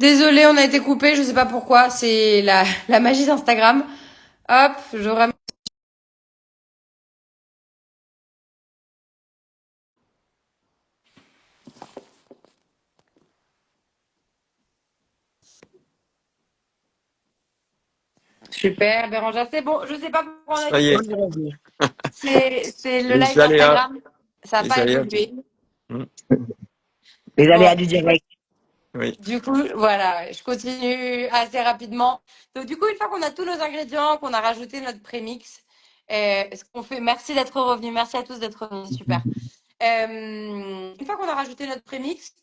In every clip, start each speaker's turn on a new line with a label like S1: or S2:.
S1: Désolée, on a été coupé, je sais pas pourquoi, c'est la magie d'Instagram. Hop, je ramène. Super, Bérangère, c'est bon. Je sais pas pourquoi on a
S2: Ça
S1: été
S2: y est,
S1: coupé. C'est le
S2: les
S1: live
S2: aléas,
S1: d'Instagram. Ça n'a
S2: les
S1: pas
S2: aléas.
S1: évolué.
S2: Mm.
S3: Les aléas
S1: Bon,
S3: du direct.
S2: Oui.
S1: du coup, voilà, je continue assez rapidement. Donc, du coup, une fois qu'on a tous nos ingrédients, qu'on a rajouté notre prémix, ce qu'on fait, merci d'être revenu. Merci à tous d'être revenus. Super. Une fois qu'on a rajouté notre prémix,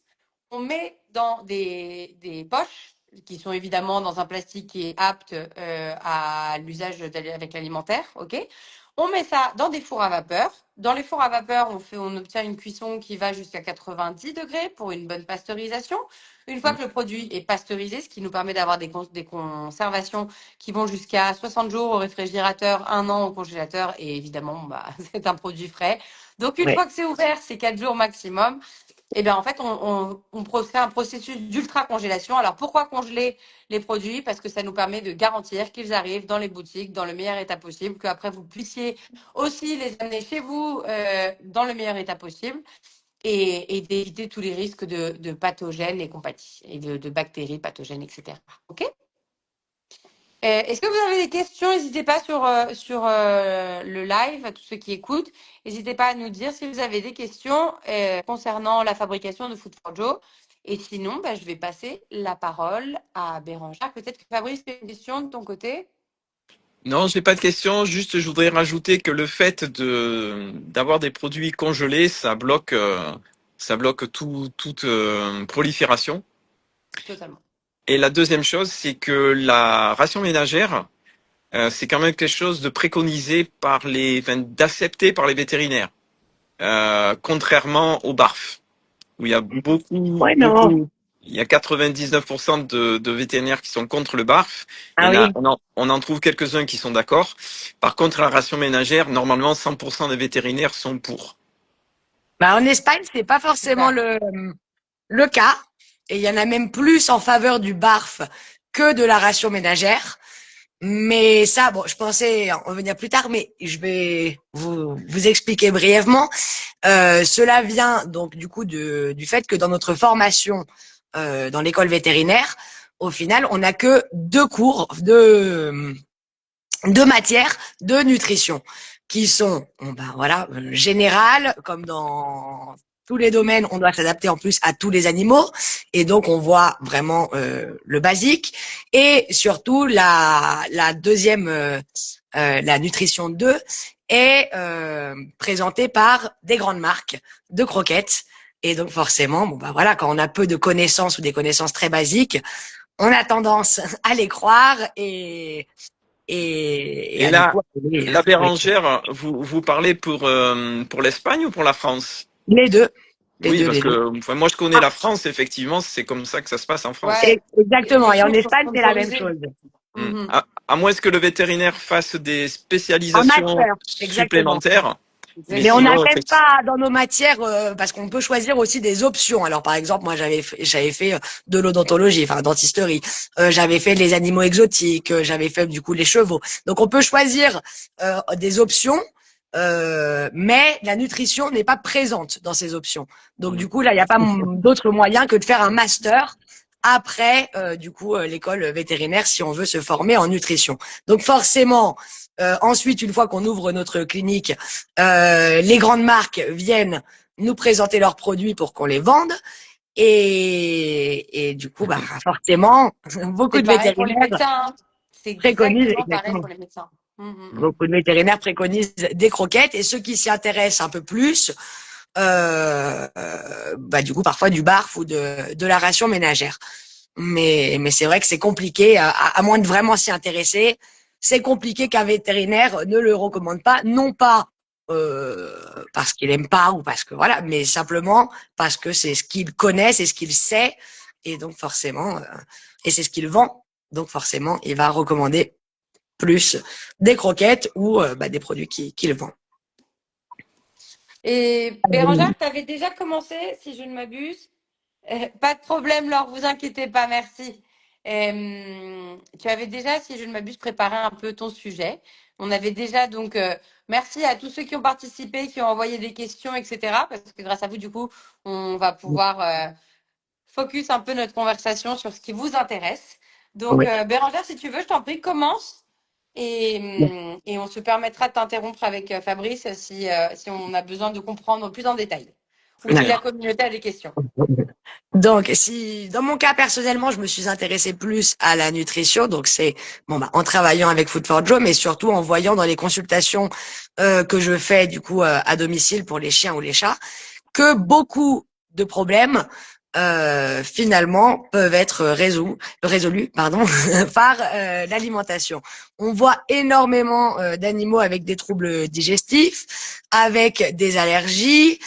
S1: on met dans des poches qui sont évidemment dans un plastique qui est apte à l'usage avec l'alimentaire. Ok. On met ça dans des fours à vapeur. Dans les fours à vapeur, on obtient une cuisson qui va jusqu'à 90 degrés pour une bonne pasteurisation. Une fois
S2: Mm.
S1: que le produit est pasteurisé, ce qui nous permet d'avoir des conservations qui vont jusqu'à 60 jours au réfrigérateur, 1 an au congélateur, et évidemment, bah, c'est un produit frais. Donc, une
S3: Ouais.
S1: fois que c'est ouvert, c'est 4 jours maximum. Et bien, en fait, on fait un processus d'ultra-congélation. Alors, pourquoi congeler les produits? Parce que ça nous permet de garantir qu'ils arrivent dans les boutiques dans le meilleur état possible, qu'après, vous puissiez aussi les amener chez vous dans le meilleur état possible et d'éviter tous les risques de pathogènes et compagnie, et de bactéries pathogènes, etc. OK? Est-ce que vous avez des questions? N'hésitez pas sur le live, à tous ceux qui écoutent. N'hésitez pas à nous dire si vous avez des questions concernant la fabrication de Food for Joe. Et sinon, bah, je vais passer la parole à Bérangère. Peut-être que Fabrice, tu as une question de ton côté?
S2: Non, j'ai pas de questions. Juste, je voudrais rajouter que le fait d'avoir des produits congelés, ça bloque toute prolifération.
S1: Totalement.
S2: Et la deuxième chose, c'est que la ration ménagère, c'est quand même quelque chose de préconisé d'accepté par les vétérinaires, contrairement au barf, où il y a
S3: Ouais, non.
S2: il y a 99% de vétérinaires qui sont contre le barf.
S3: Ah oui.
S2: On en trouve quelques-uns qui sont d'accord. Par contre, la ration ménagère, normalement, 100% des vétérinaires sont pour.
S3: Bah, en Espagne, c'est pas forcément
S1: Super.
S3: le cas. Et il y en a même plus en faveur du barf que de la ration ménagère. Mais ça, bon, je pensais en venir plus tard, mais je vais vous expliquer brièvement. Cela vient donc du coup du fait que dans notre formation dans l'école vétérinaire, au final, on n'a que 2 cours, deux matières de nutrition qui sont voilà générales, comme dans tous les domaines, on doit s'adapter en plus à tous les animaux, et donc on voit vraiment le basique, et surtout la deuxième, la nutrition 2 est présentée par des grandes marques de croquettes, et donc forcément, voilà, quand on a peu de connaissances ou des connaissances très basiques, on a tendance à les croire et
S2: Et
S3: à du
S2: là,
S3: coup
S2: la
S3: oui,
S2: Bérangère, vous parlez pour l'Espagne ou pour la France?
S3: les deux, les
S2: Oui,
S3: deux,
S2: parce
S3: les deux.
S2: que enfin, moi je connais
S3: Ah,
S2: la France, effectivement, c'est comme ça que ça se passe en France.
S1: Ouais,
S3: exactement.
S1: les
S3: Et en
S1: choses sont
S3: Espagne, c'est la même
S1: sponsorisées.
S3: chose.
S2: Mm.
S1: Mhm.
S2: À moins que le vétérinaire fasse des
S3: En
S2: spécialisations
S3: master, exactement.
S2: supplémentaires, mais
S3: Mais on
S1: Exactement.
S3: n'a
S2: sinon,
S3: même
S2: effectivement.
S3: pas dans nos matières parce qu'on peut choisir aussi des options. Alors par exemple, moi j'avais fait de l'odontologie, enfin dentisterie. J'avais fait les animaux exotiques. J'avais fait du coup les chevaux. Donc on peut choisir des options, mais la nutrition n'est pas présente dans ces options. Donc du coup là, il n'y a pas d'autre moyen que de faire un master après du coup l'école vétérinaire si on veut se former en nutrition. Donc forcément, ensuite une fois qu'on ouvre notre clinique, les grandes marques viennent nous présenter leurs produits pour qu'on les vende. Et du coup, forcément, beaucoup
S1: C'est
S3: de
S1: pareil pour les
S3: vétérinaires
S1: médecins, hein. C'est
S3: préconisent,
S1: exactement pareil
S3: exactement,
S1: pour les médecins. Mhm.
S3: beaucoup de vétérinaires préconisent des croquettes, et ceux qui s'y intéressent un peu plus, du coup, parfois du barf ou de la ration ménagère. Mais c'est vrai que c'est compliqué, à moins de vraiment s'y intéresser, c'est compliqué qu'un vétérinaire ne le recommande pas, non pas parce qu'il aime pas ou parce que voilà, mais simplement parce que c'est ce qu'il connaît, c'est ce qu'il sait, et donc forcément, et c'est ce qu'il vend, donc forcément, il va recommander plus des croquettes ou des produits qu'il vend.
S1: Et Bérangère, tu avais déjà commencé, si je ne m'abuse, Pas de problème, Laure, vous inquiétez pas, merci. Tu avais déjà, si je ne m'abuse, préparé un peu ton sujet. On avait déjà donc merci à tous ceux qui ont participé, qui ont envoyé des questions, etc. Parce que grâce à vous, du coup, on va pouvoir focus un peu notre conversation sur ce qui vous intéresse. Donc,
S3: Oui.
S1: Bérangère, si tu veux, je t'en prie, commence. Et on se permettra de t'interrompre avec Fabrice si on a besoin de comprendre plus en détail. Ou si la
S3: Alors.
S1: communauté a des questions.
S3: Donc, si dans mon cas personnellement, je me suis intéressée plus à la nutrition, donc c'est bon bah en travaillant avec Food for Joe, mais surtout en voyant dans les consultations que je fais du coup à domicile pour les chiens ou les chats, que beaucoup de problèmes finalement peuvent être résolus pardon, par l'alimentation. On voit énormément d'animaux avec des troubles digestifs, avec des allergies,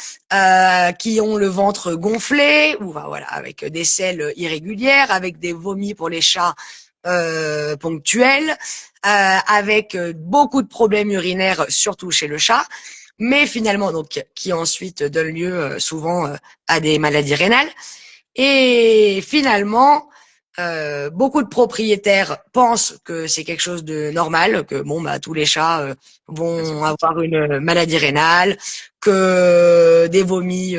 S3: qui ont le ventre gonflé, ou bah, voilà, avec des selles irrégulières, avec des vomis pour les chats ponctuels, avec beaucoup de problèmes urinaires, surtout chez le chat, mais finalement donc qui ensuite donnent lieu souvent à des maladies rénales. Et finalement, beaucoup de propriétaires pensent que c'est quelque chose de normal, que bon bah tous les chats vont avoir une maladie rénale, que des vomis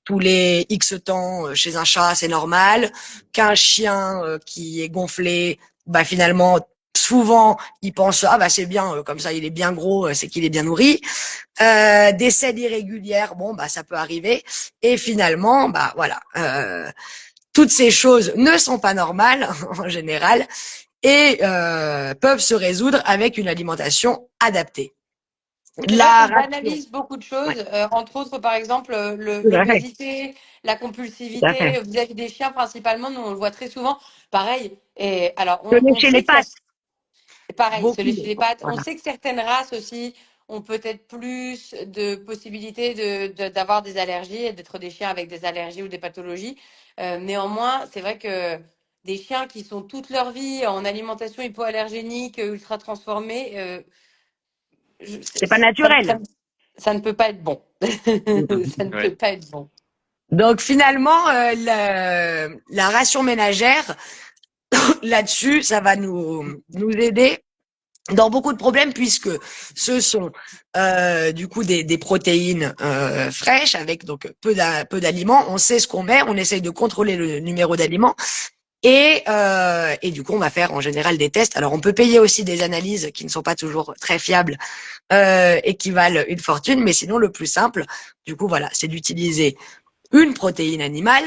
S3: tous les X temps chez un chat c'est normal, qu'un chien qui est gonflé, bah finalement souvent ils pensent ah bah c'est bien comme ça il est bien gros, c'est qu'il est bien nourri. Des selles irrégulières, bon bah ça peut arriver. Et finalement bah voilà. Toutes ces choses ne sont pas normales en général et peuvent se résoudre avec une alimentation adaptée.
S1: C'est vrai
S3: La
S1: qu'on
S3: ration,
S1: banalise beaucoup de choses,
S3: ouais,
S1: entre autres, par exemple,
S3: tout à fait,
S1: l'obésité, la
S3: tout à fait.
S1: compulsivité vis-à-vis des chiens principalement. Nous, on le voit très souvent. Pareil. Et alors,
S3: Tenez
S1: on
S3: chez les
S1: sait qu'il y a
S3: pattes,
S1: pareil, se
S3: beaucoup.
S1: lécher les pattes. On
S3: Voilà.
S1: sait que certaines races aussi ont peut-être plus de possibilités d'avoir des allergies et d'être des chiens avec des allergies ou des pathologies. Néanmoins, c'est vrai que des chiens qui sont toute leur vie en alimentation hypoallergénique, ultra transformée, je-
S3: C'est pas
S1: ça,
S3: naturel.
S1: ça- ça ne peut pas être bon. Ça ne
S2: Ouais.
S1: peut pas être bon.
S3: Donc finalement, la ration ménagère, là-dessus, ça va nous aider dans beaucoup de problèmes puisque ce sont du coup des protéines fraîches avec donc peu d'aliments. On sait ce qu'on met, on essaye de contrôler le numéro d'aliments et du coup on va faire en général des tests. Alors on peut payer aussi des analyses qui ne sont pas toujours très fiables et qui valent une fortune, mais sinon le plus simple, du coup voilà, c'est d'utiliser une protéine animale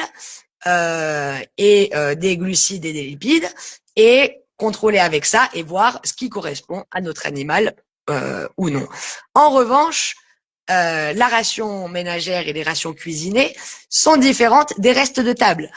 S3: et des glucides et des lipides et contrôler avec ça et voir ce qui correspond à notre animal ou non. En revanche, la ration ménagère et les rations cuisinées sont différentes des restes de table,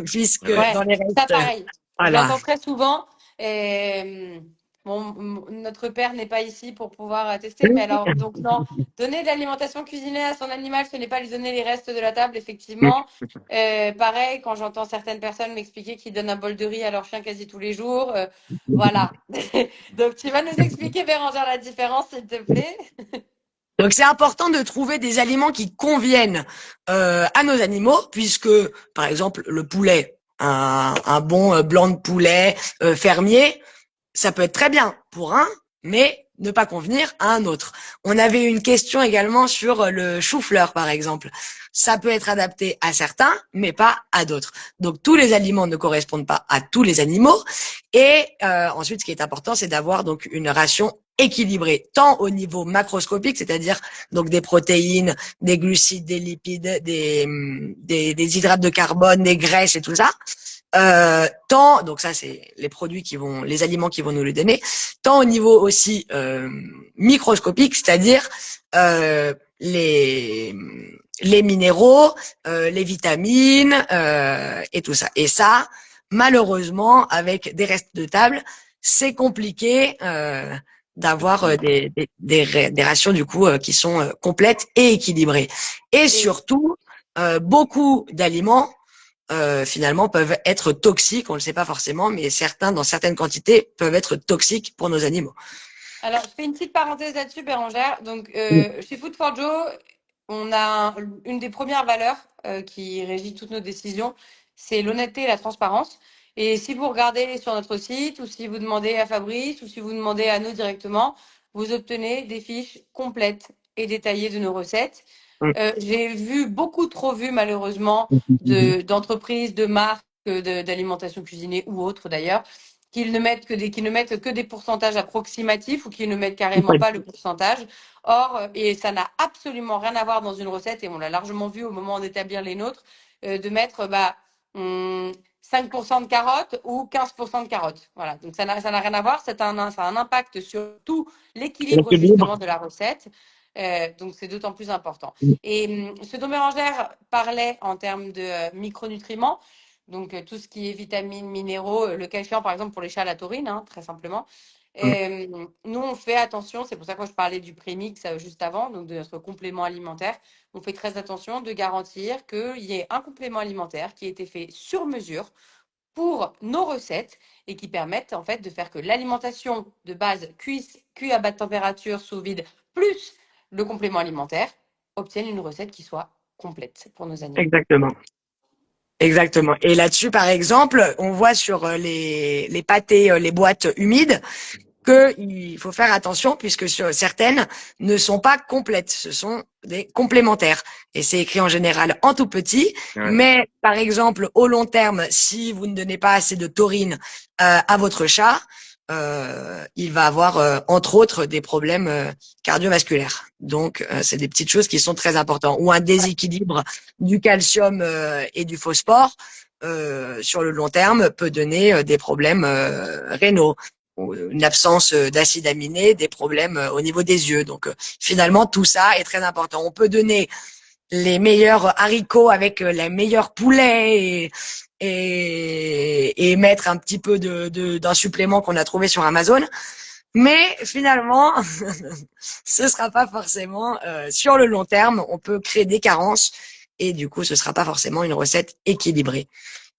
S3: puisque
S2: Ouais.
S3: dans
S1: Ouais,
S3: les
S1: ça
S3: restes,
S1: pareil. Je
S3: voilà.
S1: l'entends très souvent. Et notre père n'est pas ici pour pouvoir attester, mais alors donc non, donner de l'alimentation cuisinée à son animal, ce n'est pas lui donner les restes de la table, effectivement. Pareil, quand j'entends certaines personnes m'expliquer qu'ils donnent un bol de riz à leur chien quasi tous les jours, voilà. Donc tu vas nous expliquer, Bérangère, la différence, s'il te plaît.
S3: Donc c'est important de trouver des aliments qui conviennent à nos animaux, puisque par exemple le poulet, un bon blanc de poulet fermier, ça peut être très bien pour un, mais ne pas convenir à un autre. On avait une question également sur le chou-fleur, par exemple. Ça peut être adapté à certains, mais pas à d'autres. Donc tous les aliments ne correspondent pas à tous les animaux. Et ensuite, ce qui est important, c'est d'avoir donc une ration équilibrée, tant au niveau macroscopique, c'est-à-dire donc des protéines, des glucides, des lipides, des hydrates de carbone, des graisses et tout ça, tant donc ça c'est les produits les aliments qui vont nous le donner, tant au niveau aussi microscopique, c'est-à-dire les minéraux, les vitamines et tout ça. Et ça, malheureusement, avec des restes de table, c'est compliqué d'avoir des rations du coup qui sont complètes et équilibrées. Et
S1: Et
S3: surtout, beaucoup d'aliments finalement peuvent être toxiques, on ne le sait pas forcément, mais certains, dans certaines quantités, peuvent être toxiques pour nos animaux.
S1: alors, je fais une petite parenthèse là-dessus, Bérangère. Donc, chez Food for Joe, on a une des premières valeurs qui régit toutes nos décisions, c'est l'honnêteté et la transparence. Et si vous regardez sur notre site, ou si vous demandez à Fabrice, ou si vous demandez à nous directement, vous obtenez des fiches complètes et détaillées de nos recettes. J'ai vu beaucoup trop vu malheureusement d'entreprises, de marques d'alimentation cuisinée ou autres d'ailleurs, qu'ils ne mettent que des pourcentages approximatifs ou qu'ils ne mettent carrément pas le pourcentage. Or, et ça n'a absolument rien à voir dans une recette, et on l'a largement vu au moment d'établir les nôtres, de mettre 5% de carottes ou 15% de carottes. Voilà, donc ça n'a rien à voir, ça a un impact sur tout l'équilibre justement de la recette. Donc c'est d'autant plus important. Et ce dont Bérangère parlait en termes de micronutriments, donc tout ce qui est vitamines, minéraux, le calcium par exemple pour les chats, la taurine, hein, très simplement. Nous, on fait attention, c'est pour ça que je parlais du prémix juste avant, donc de notre complément alimentaire. On fait très attention de garantir qu'il y ait un complément alimentaire qui a été fait sur mesure pour nos recettes et qui permettent en fait de faire que l'alimentation de base cuit à basse température sous vide plus le complément alimentaire obtiennent une recette qui soit complète pour nos animaux.
S3: Exactement. Exactement. Et là-dessus, par exemple, on voit sur les pâtés, les boîtes humides, qu'il faut faire attention puisque certaines ne sont pas complètes, ce sont des complémentaires. Et c'est écrit en général en tout petit,
S2: Ouais.
S3: mais par exemple, au long terme, si vous ne donnez pas assez de taurine à votre chat, il va avoir, entre autres, des problèmes cardiovasculaires. Donc, c'est des petites choses qui sont très importantes. Ou un déséquilibre du calcium et du phosphore sur le long terme peut donner des problèmes rénaux, une absence d'acide aminé, des problèmes au niveau des yeux. Donc, finalement, tout ça est très important. On peut donner les meilleurs haricots avec les meilleurs poulets et mettre un petit peu d'un supplément qu'on a trouvé sur Amazon. Mais finalement, ce sera pas forcément sur le long terme. On peut créer des carences et du coup, ce sera pas forcément une recette équilibrée.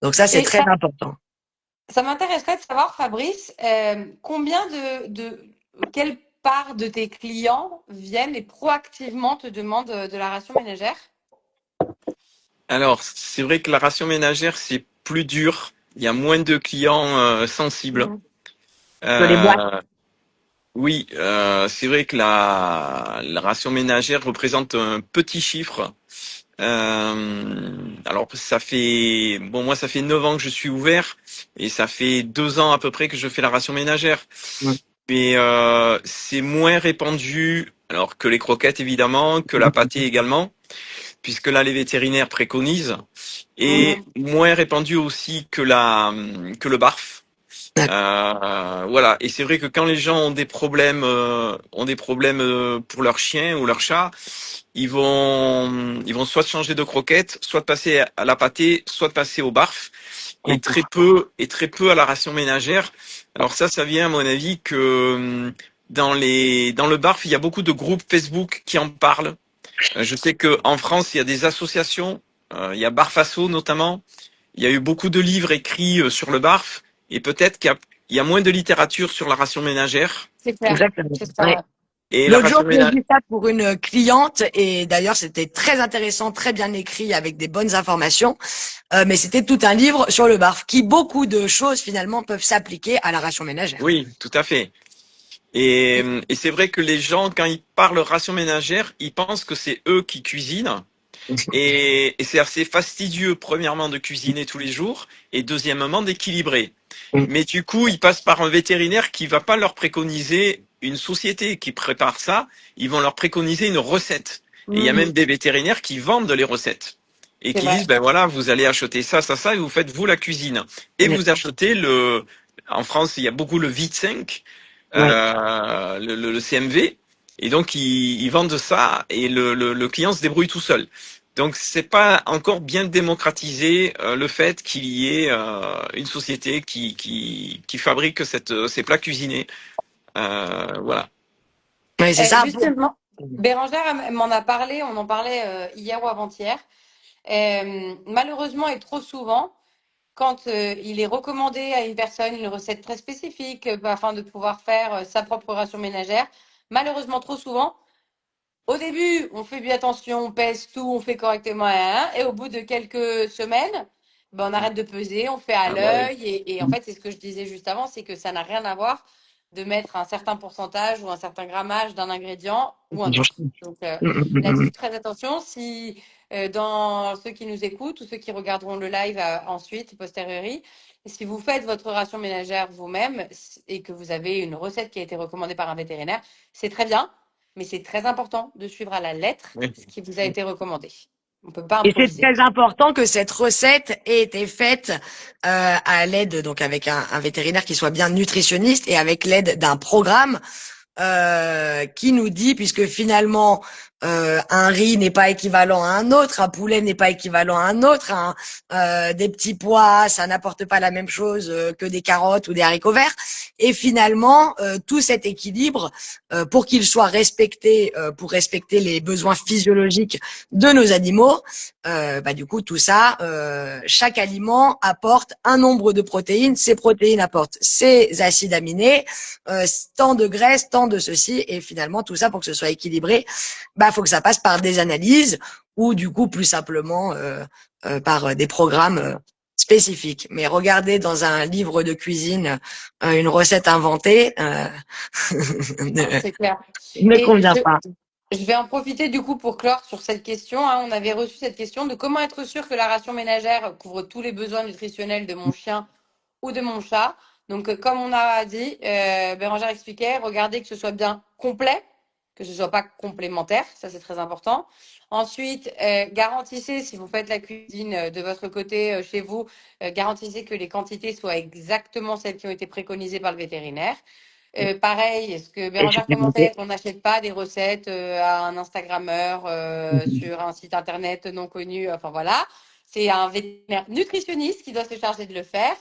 S3: Donc ça, c'est
S1: Et
S3: très important.
S1: ça m'intéresserait de savoir, Fabrice, combien quelle part de tes clients viennent et proactivement te demandent de la ration ménagère?
S2: Alors, c'est vrai que la ration ménagère, c'est plus dur. Il y a moins de clients sensibles.
S3: Mhm. Que les boîtes.
S2: Euh, oui, c'est vrai que la ration ménagère représente un petit chiffre. Alors, moi, ça fait 9 ans que je suis ouvert et ça fait 2 ans à peu près que je fais la ration ménagère.
S3: Mhm.
S2: Mais c'est moins répandu, alors que les croquettes évidemment, que la pâtée également, puisque là les vétérinaires préconisent, et
S1: Mhm.
S2: moins répandu aussi que le barf. Voilà. Et c'est vrai que quand les gens ont des problèmes pour leur chien ou leur chat, ils vont soit changer de croquette, soit passer à la pâtée, soit passer au barf, et très peu à la ration ménagère. Alors ça vient à mon avis que dans le barf, il y a beaucoup de groupes Facebook qui en parlent. Je sais que en France, il y a des associations, il y a Barfasso notamment. Il y a eu beaucoup de livres écrits sur le barf, et peut-être il y a moins de littérature sur la ration ménagère.
S1: C'est clair,
S3: Exactement.
S1: c'est ça,
S3: Ouais.
S1: ouais.
S2: Et la
S3: L'autre jour,
S2: ration
S3: j'ai
S2: ménagère,
S3: vu ça pour une cliente et d'ailleurs, c'était très intéressant, très bien écrit avec des bonnes informations. Mais c'était tout un livre sur le barf qui, beaucoup de choses finalement peuvent s'appliquer à la ration ménagère.
S2: oui, tout à fait. Et c'est vrai que les gens, quand ils parlent ration ménagère, ils pensent que c'est eux qui cuisinent. Et c'est assez fastidieux, premièrement, de cuisiner tous les jours, et deuxièmement, d'équilibrer. Mais du coup, ils passent par un vétérinaire qui va pas leur préconiser une société qui prépare ça, ils vont leur préconiser une recette. Et il y a même des vétérinaires qui vendent les recettes. Et
S1: C'est
S2: qui
S1: vrai.
S2: disent, ben voilà, vous allez acheter ça, ça, ça, et vous faites vous la cuisine. Et
S3: Ouais.
S2: vous achetez en France, il y a beaucoup le V5,
S3: Ouais.
S2: le CMV. Et donc, ils vendent ça et le client se débrouille tout seul. Donc, c'est pas encore bien démocratisé le fait qu'il y ait une société qui fabrique ces plats cuisinés. Voilà.
S3: Ouais, c'est ça.
S1: Justement, Bérangère m'en a parlé, on en parlait hier ou avant-hier. Malheureusement et trop souvent, quand il est recommandé à une personne une recette très spécifique afin de pouvoir faire sa propre ration ménagère, malheureusement trop souvent, Au début, on fait bien attention, on pèse tout, on fait correctement, et au bout de quelques semaines, ben, on arrête de peser, on fait à
S2: Ah bah oui.
S1: l'œil. Et en fait, c'est ce que je disais juste avant, c'est que ça n'a rien à voir de mettre un certain pourcentage ou un certain grammage d'un ingrédient ou un autre. Donc là-dessus, très attention. Si dans ceux qui nous écoutent ou ceux qui regarderont le live ensuite, posteriori, si vous faites votre ration ménagère vous-même et que vous avez une recette qui a été recommandée par un vétérinaire, c'est très bien. Mais c'est très important de suivre à la lettre
S2: Oui.
S1: ce qui vous a été recommandé. On ne peut pas
S3: Et c'est
S1: improviser.
S3: très important que cette recette ait été faite à l'aide, donc avec un vétérinaire qui soit bien nutritionniste et avec l'aide d'un programme qui nous dit, puisque finalement un riz n'est pas équivalent à un autre, un poulet n'est pas équivalent à un autre, des petits pois, ça n'apporte pas la même chose que des carottes ou des haricots verts. Et finalement, tout cet équilibre, pour qu'il soit respecté, pour respecter les besoins physiologiques de nos animaux, du coup, tout ça, chaque aliment apporte un nombre de protéines. Ces protéines apportent ces acides aminés, tant de graisse, tant de ceci, et finalement tout ça pour que ce soit équilibré, faut que ça passe par des analyses ou du coup plus simplement par des programmes spécifiques. Mais regarder dans un livre de cuisine une recette inventée
S1: Non,
S3: ne,
S1: c'est clair.
S3: ne
S1: Et
S3: convient pas.
S1: je vais en profiter du coup pour clore sur cette question. On avait reçu cette question de comment être sûr que la ration ménagère couvre tous les besoins nutritionnels de mon chien ou de mon chat. Donc, comme on a dit, Bérangère expliquait, regardez que ce soit bien complet, que ce soit pas complémentaire, ça c'est très important. Ensuite, garantissez, si vous faites la cuisine de votre côté chez vous, garantissez que les quantités soient exactement celles qui ont été préconisées par le vétérinaire. Pareil, ce que Bérangère commentait, qu'on n'achète pas des recettes à un Instagrammeur sur un site internet non connu. Enfin voilà, c'est un vétérinaire nutritionniste qui doit se charger de le faire.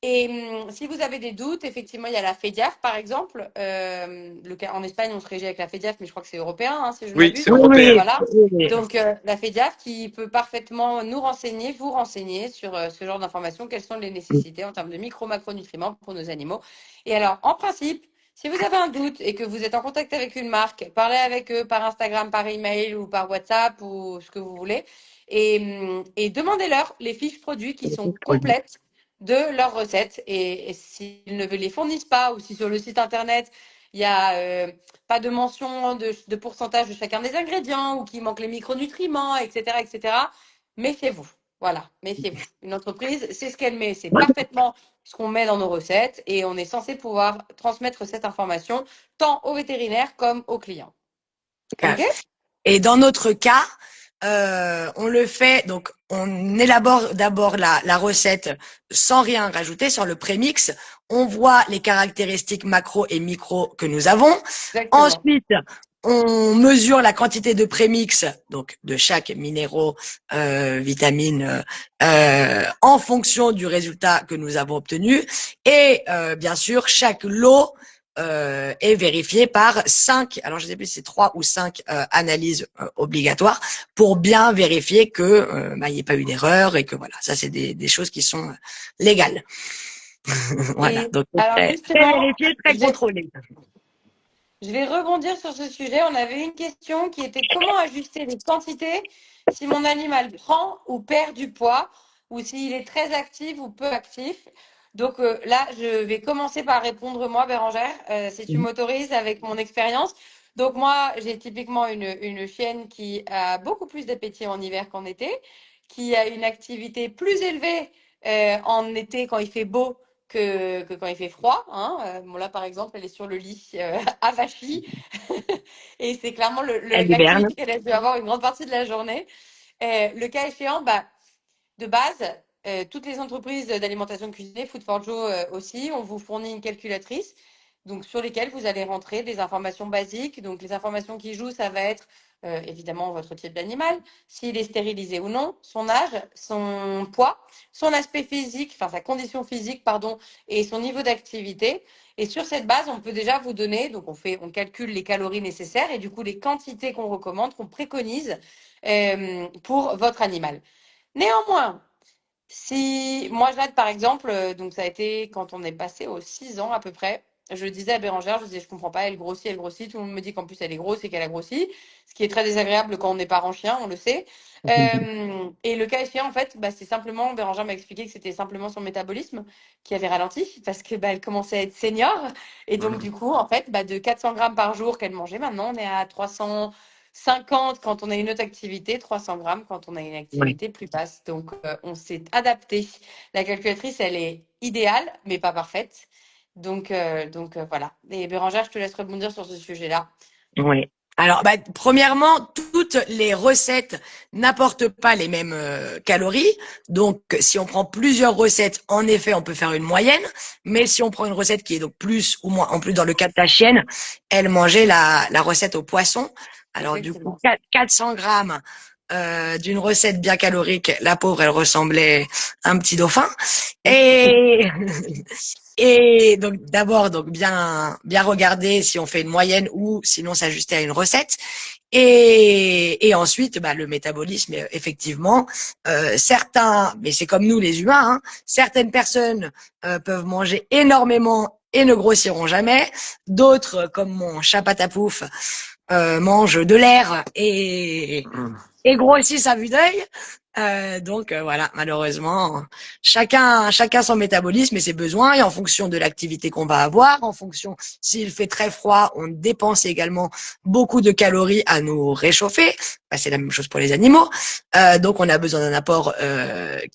S1: Et si vous avez des doutes, effectivement, il y a la FEDIAF, par exemple. En Espagne, on se régit avec la FEDIAF, mais je crois que c'est européen, hein, si je ne
S2: Oui, c'est
S1: m'abuse.
S2: européen.
S1: Voilà.
S3: Oui.
S1: Donc, la FEDIAF qui peut parfaitement nous renseigner, vous renseigner sur ce genre d'informations, quelles sont les nécessités en termes de micro-macronutriments pour nos animaux. Et alors, en principe, si vous avez un doute et que vous êtes en contact avec une marque, parlez avec eux par Instagram, par email ou par WhatsApp ou ce que vous voulez. Et demandez-leur les fiches produits qui sont complètes de leurs recettes. Et s'ils ne les fournissent pas ou si sur le site internet, il y a pas de mention de pourcentage de chacun des ingrédients ou qu'il manque les micronutriments, etc., etc., méfiez-vous. Voilà, méfiez-vous. Une entreprise, c'est ce qu'elle met, c'est parfaitement ce qu'on met dans nos recettes et on est censé pouvoir transmettre cette information tant aux vétérinaires comme aux clients. OK?
S3: Et dans notre cas, on le fait, donc on élabore d'abord la recette sans rien rajouter sur le prémix. On voit les caractéristiques macro et micro que nous avons.
S1: Exactement.
S3: Ensuite, on mesure la quantité de prémix, donc de chaque minéraux, vitamine, en fonction du résultat que nous avons obtenu. Et bien sûr, chaque lot est vérifié par 5, alors je ne sais plus si c'est 3 ou 5 analyses obligatoires pour bien vérifier que il n'y ait pas eu d'erreur et que voilà, ça c'est des choses qui sont légales. Voilà,
S1: Et
S3: donc
S1: alors
S3: très
S1: justement,
S3: vérifié, très contrôlé.
S1: je vais rebondir sur ce sujet. On avait une question qui était comment ajuster les quantités si mon animal prend ou perd du poids ou s'il est très actif ou peu actif. Donc là, je vais commencer par répondre moi, Bérangère, si tu m'autorises avec mon expérience. Donc moi, j'ai typiquement une chienne qui a beaucoup plus d'appétit en hiver qu'en été, qui a une activité plus élevée en été quand il fait beau que quand il fait froid. Hein. Bon, là, par exemple, elle est sur le lit avachie. Et c'est clairement
S3: Elle hiberne.
S1: l'activité qu'elle a dû avoir une grande partie de la journée. Le cas échéant, de base, toutes les entreprises d'alimentation cuisinée, Food for Joe aussi, on vous fournit une calculatrice donc, sur lesquelles vous allez rentrer des informations basiques. Donc, les informations qui jouent, ça va être évidemment votre type d'animal, s'il est stérilisé ou non, son âge, son poids, son aspect physique, enfin sa condition physique, pardon, et son niveau d'activité. Et sur cette base, on peut déjà vous donner, donc on calcule les calories nécessaires et du coup les quantités qu'on recommande, qu'on préconise pour votre animal. Néanmoins, si moi Jade par exemple, donc ça a été quand on est passé aux 6 ans à peu près, je disais à Bérangère, je disais, je comprends pas, elle grossit. Tout le monde me dit qu'en plus elle est grosse et qu'elle a grossi, ce qui est très désagréable quand on est parent chien, on le sait. Et le cas échéant, en fait, bah, c'est simplement, Bérangère m'a expliqué que c'était simplement son métabolisme qui avait ralenti parce que bah, elle commençait à être senior. Et donc, du coup, en fait, bah, de 400 grammes par jour qu'elle mangeait, maintenant, on est à 350 quand on a une autre activité, 300 grammes quand on a une
S3: Oui.
S1: activité plus basse. Donc, on s'est adapté. La calculatrice, elle est idéale, mais pas parfaite. Donc, voilà. Et Bérangère, je te laisse rebondir sur ce sujet-là.
S3: Oui. Alors, bah, premièrement, toutes les recettes n'apportent pas les mêmes calories. Donc, si on prend plusieurs recettes, en effet, on peut faire une moyenne. Mais si on prend une recette qui est donc plus ou moins, en plus dans le cas de ta chienne, elle mangeait la recette au poisson. Alors, du coup,
S1: Effectivement.
S3: 400 grammes d'une recette bien calorique, la pauvre, elle ressemblait à un petit dauphin. Et Et donc d'abord donc bien regarder si on fait une moyenne ou sinon s'ajuster à une recette. Et ensuite bah, le métabolisme effectivement certains mais c'est comme nous les humains hein, certaines personnes peuvent manger énormément et ne grossiront jamais. D'autres comme mon chat patapouf mangent de l'air et grossissent à vue d'œil. Donc voilà, malheureusement, chacun son métabolisme et ses besoins, et en fonction de l'activité qu'on va avoir, en fonction s'il fait très froid, on dépense également beaucoup de calories à nous réchauffer. Bah, c'est la même chose pour les animaux. Donc on a besoin d'un apport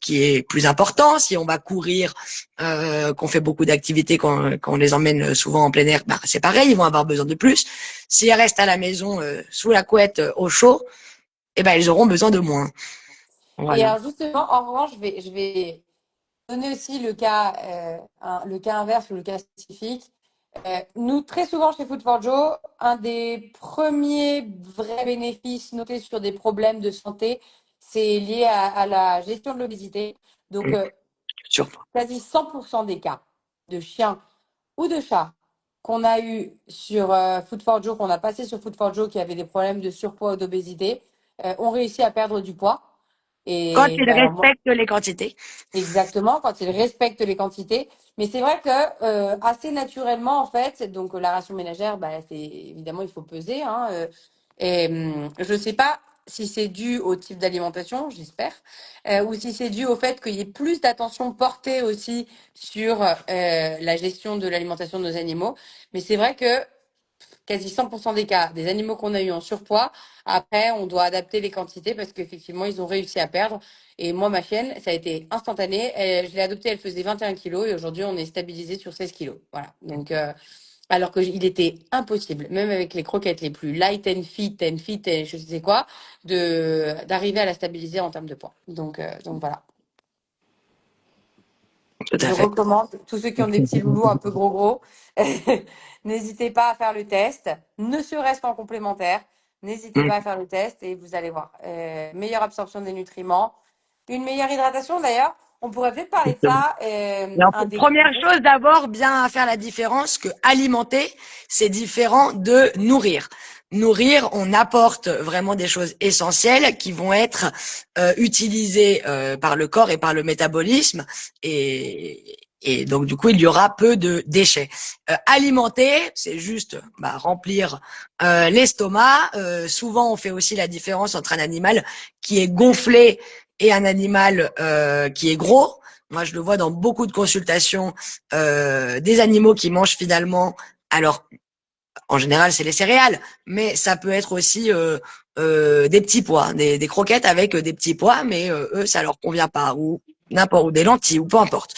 S3: qui est plus important. Si on va courir, qu'on fait beaucoup d'activités, qu'on les emmène souvent en plein air, bah, c'est pareil, ils vont avoir besoin de plus. S'ils restent à la maison sous la couette au chaud, eh ben ils auront besoin de moins.
S1: Et
S3: Voilà.
S1: alors justement, en revanche, je vais donner aussi le cas inverse ou le cas spécifique. Nous, très souvent chez Food for Joe, un des premiers vrais bénéfices notés sur des problèmes de santé, c'est lié à la gestion de l'obésité. Donc,
S3: Sûr.
S1: quasi 100% des cas de chiens ou de chats qu'on a eu sur Food for Joe, qu'on a passé sur Food for Joe, qui avaient des problèmes de surpoids ou d'obésité, ont réussi à perdre du poids.
S3: Quand
S1: Et
S3: ils
S1: bah, alors, moi,
S3: respectent les quantités.
S1: exactement, quand ils respectent les quantités. Mais c'est vrai que assez naturellement, en fait, donc la ration ménagère, bah, c'est évidemment, il faut peser. Hein, je ne sais pas si c'est dû au type d'alimentation, j'espère, ou si c'est dû au fait qu'il y ait plus d'attention portée aussi sur la gestion de l'alimentation de nos animaux. Mais c'est vrai que quasi 100% des cas, des animaux qu'on a eu en surpoids, après, on doit adapter les quantités parce qu'effectivement, ils ont réussi à perdre. Et moi, ma chienne, ça a été instantané. Je l'ai adoptée, elle faisait 21 kilos et aujourd'hui, on est stabilisé sur 16 kilos. Voilà. Donc, alors qu'il était impossible, même avec les croquettes les plus light and fit et je sais quoi, d'arriver à la stabiliser en termes de poids. Donc voilà.
S3: Tout
S1: Je
S3: à fait.
S1: recommande, tous ceux qui ont des petits loulous un peu gros, n'hésitez pas à faire le test, ne serait-ce qu'en complémentaire. N'hésitez pas à faire le test et vous allez voir. Meilleure absorption des nutriments, une meilleure hydratation d'ailleurs. On pourrait peut-être parler de ça.
S3: Alors,
S1: Un des
S3: première
S1: gros.
S3: chose, d'abord, bien faire la différence que alimenter, c'est différent de nourrir. Nourrir, on apporte vraiment des choses essentielles qui vont être utilisées par le corps et par le métabolisme. Et donc, du coup, il y aura peu de déchets. Alimenter, c'est juste bah, remplir l'estomac. Souvent, on fait aussi la différence entre un animal qui est gonflé et un animal qui est gros. Moi, je le vois dans beaucoup de consultations, des animaux qui mangent finalement. Alors, en général, c'est les céréales, mais ça peut être aussi des petits pois, des croquettes avec des petits pois, mais eux, ça leur convient pas, ou n'importe, ou des lentilles, ou peu importe.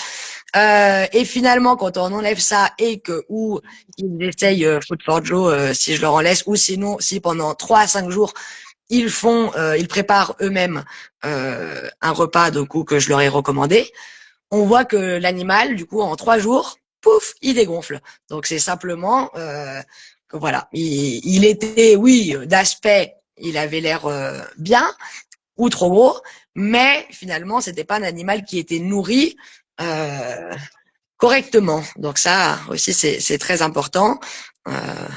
S3: Et finalement, quand on enlève ça et que ou ils essayent Food for Joe, si je leur en laisse, ou sinon, si pendant 3 à 5 jours ils préparent eux-mêmes un repas du coup que je leur ai recommandé, on voit que l'animal, du coup, en 3 jours, pouf, il dégonfle. Donc c'est simplement que voilà, il était, oui, d'aspect, il avait l'air bien ou trop gros, mais finalement, c'était pas un animal qui était nourri correctement. Donc ça aussi, c'est très important. Euh,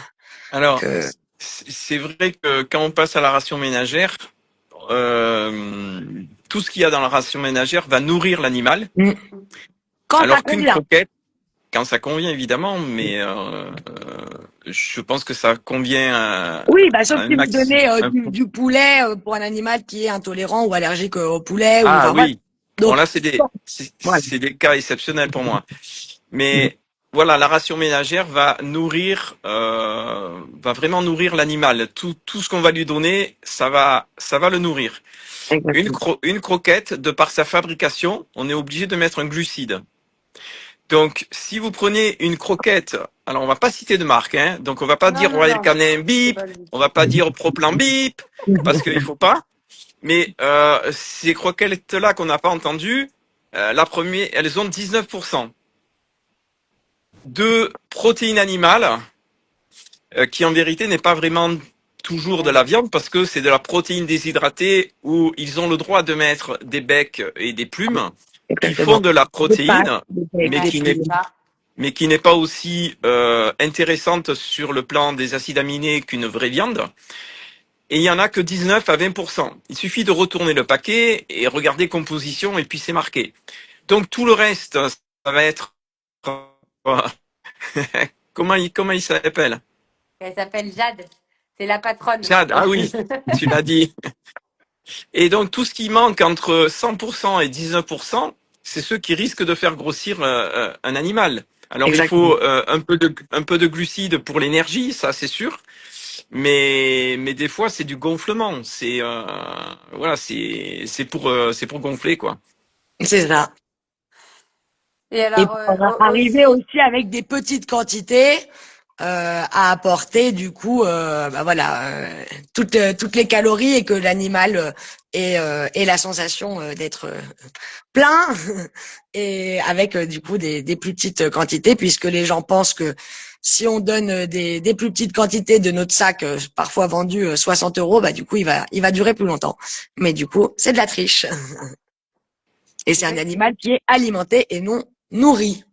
S2: Alors,
S3: que
S2: c'est vrai que quand on passe à la ration ménagère, tout ce qu'il y a dans la ration ménagère va nourrir l'animal,
S3: quand ça
S2: alors qu'une
S3: convient.
S2: croquette, quand ça convient évidemment, mais je pense que ça convient
S3: Oui, bah sauf
S2: à un
S3: si vous
S2: maximum.
S3: donnez du poulet pour un animal qui est intolérant ou allergique au poulet ou
S2: Ah
S3: enfin voilà.
S2: oui, bon
S3: Donc
S2: là c'est des
S3: voilà.
S2: c'est des cas exceptionnels pour moi. Mais voilà, la ration ménagère va nourrir, va vraiment nourrir l'animal. Tout ce qu'on va lui donner, ça va le nourrir.
S3: Exactement.
S2: Une croquette, de par sa fabrication, on est obligé de mettre un glucide. Donc, si vous prenez une croquette, alors on va pas citer de marque, hein, donc on va pas
S1: Non,
S2: dire
S1: non,
S2: Royal
S1: non.
S2: Canin
S1: C'est
S2: bip,
S1: pas le but.
S2: on va pas dire Proplan bip, parce qu'il faut pas. Mais ces croquettes-là qu'on n'a pas entendues, la première, elles ont 19% de protéines animales, qui en vérité n'est pas vraiment toujours de
S1: Ouais,
S2: la viande, parce que c'est de la protéine déshydratée où ils ont le droit de mettre des becs et des plumes qui font
S3: Exactement.
S2: de la
S3: Des pâtes,
S2: protéine, mais
S3: des
S1: ouais,
S2: qui n'est
S1: c'est
S3: plumes.
S1: ça.
S2: pas aussi intéressante sur le plan des acides aminés qu'une vraie viande. Et il y en a que 19 à 20%. Il suffit de retourner le paquet et regarder composition et puis c'est marqué. Donc tout le reste, ça va être comment il s'appelle?
S1: Elle s'appelle Jade. C'est la patronne.
S2: Jade, ah oui, tu l'as dit. Et donc tout ce qui manque entre 100% et 19%, c'est ceux qui risquent de faire grossir un animal. Alors il
S3: Exactement.
S2: faut un peu de glucides pour l'énergie, ça c'est sûr. Mais des fois c'est du gonflement. C'est voilà, c'est pour gonfler quoi.
S3: C'est ça.
S1: Et
S3: Et
S1: alors,
S3: on va arriver
S1: aussi,
S3: aussi avec des petites quantités à apporter du coup bah voilà toutes les calories et que l'animal ait la sensation d'être plein et avec du coup des plus petites quantités puisque les gens pensent que si on donne des plus petites quantités de notre sac parfois vendu 60 euros, bah du coup il va durer plus longtemps. Mais du coup c'est de la triche et c'est un animal
S1: effectivement.
S3: qui est alimenté et non nourri.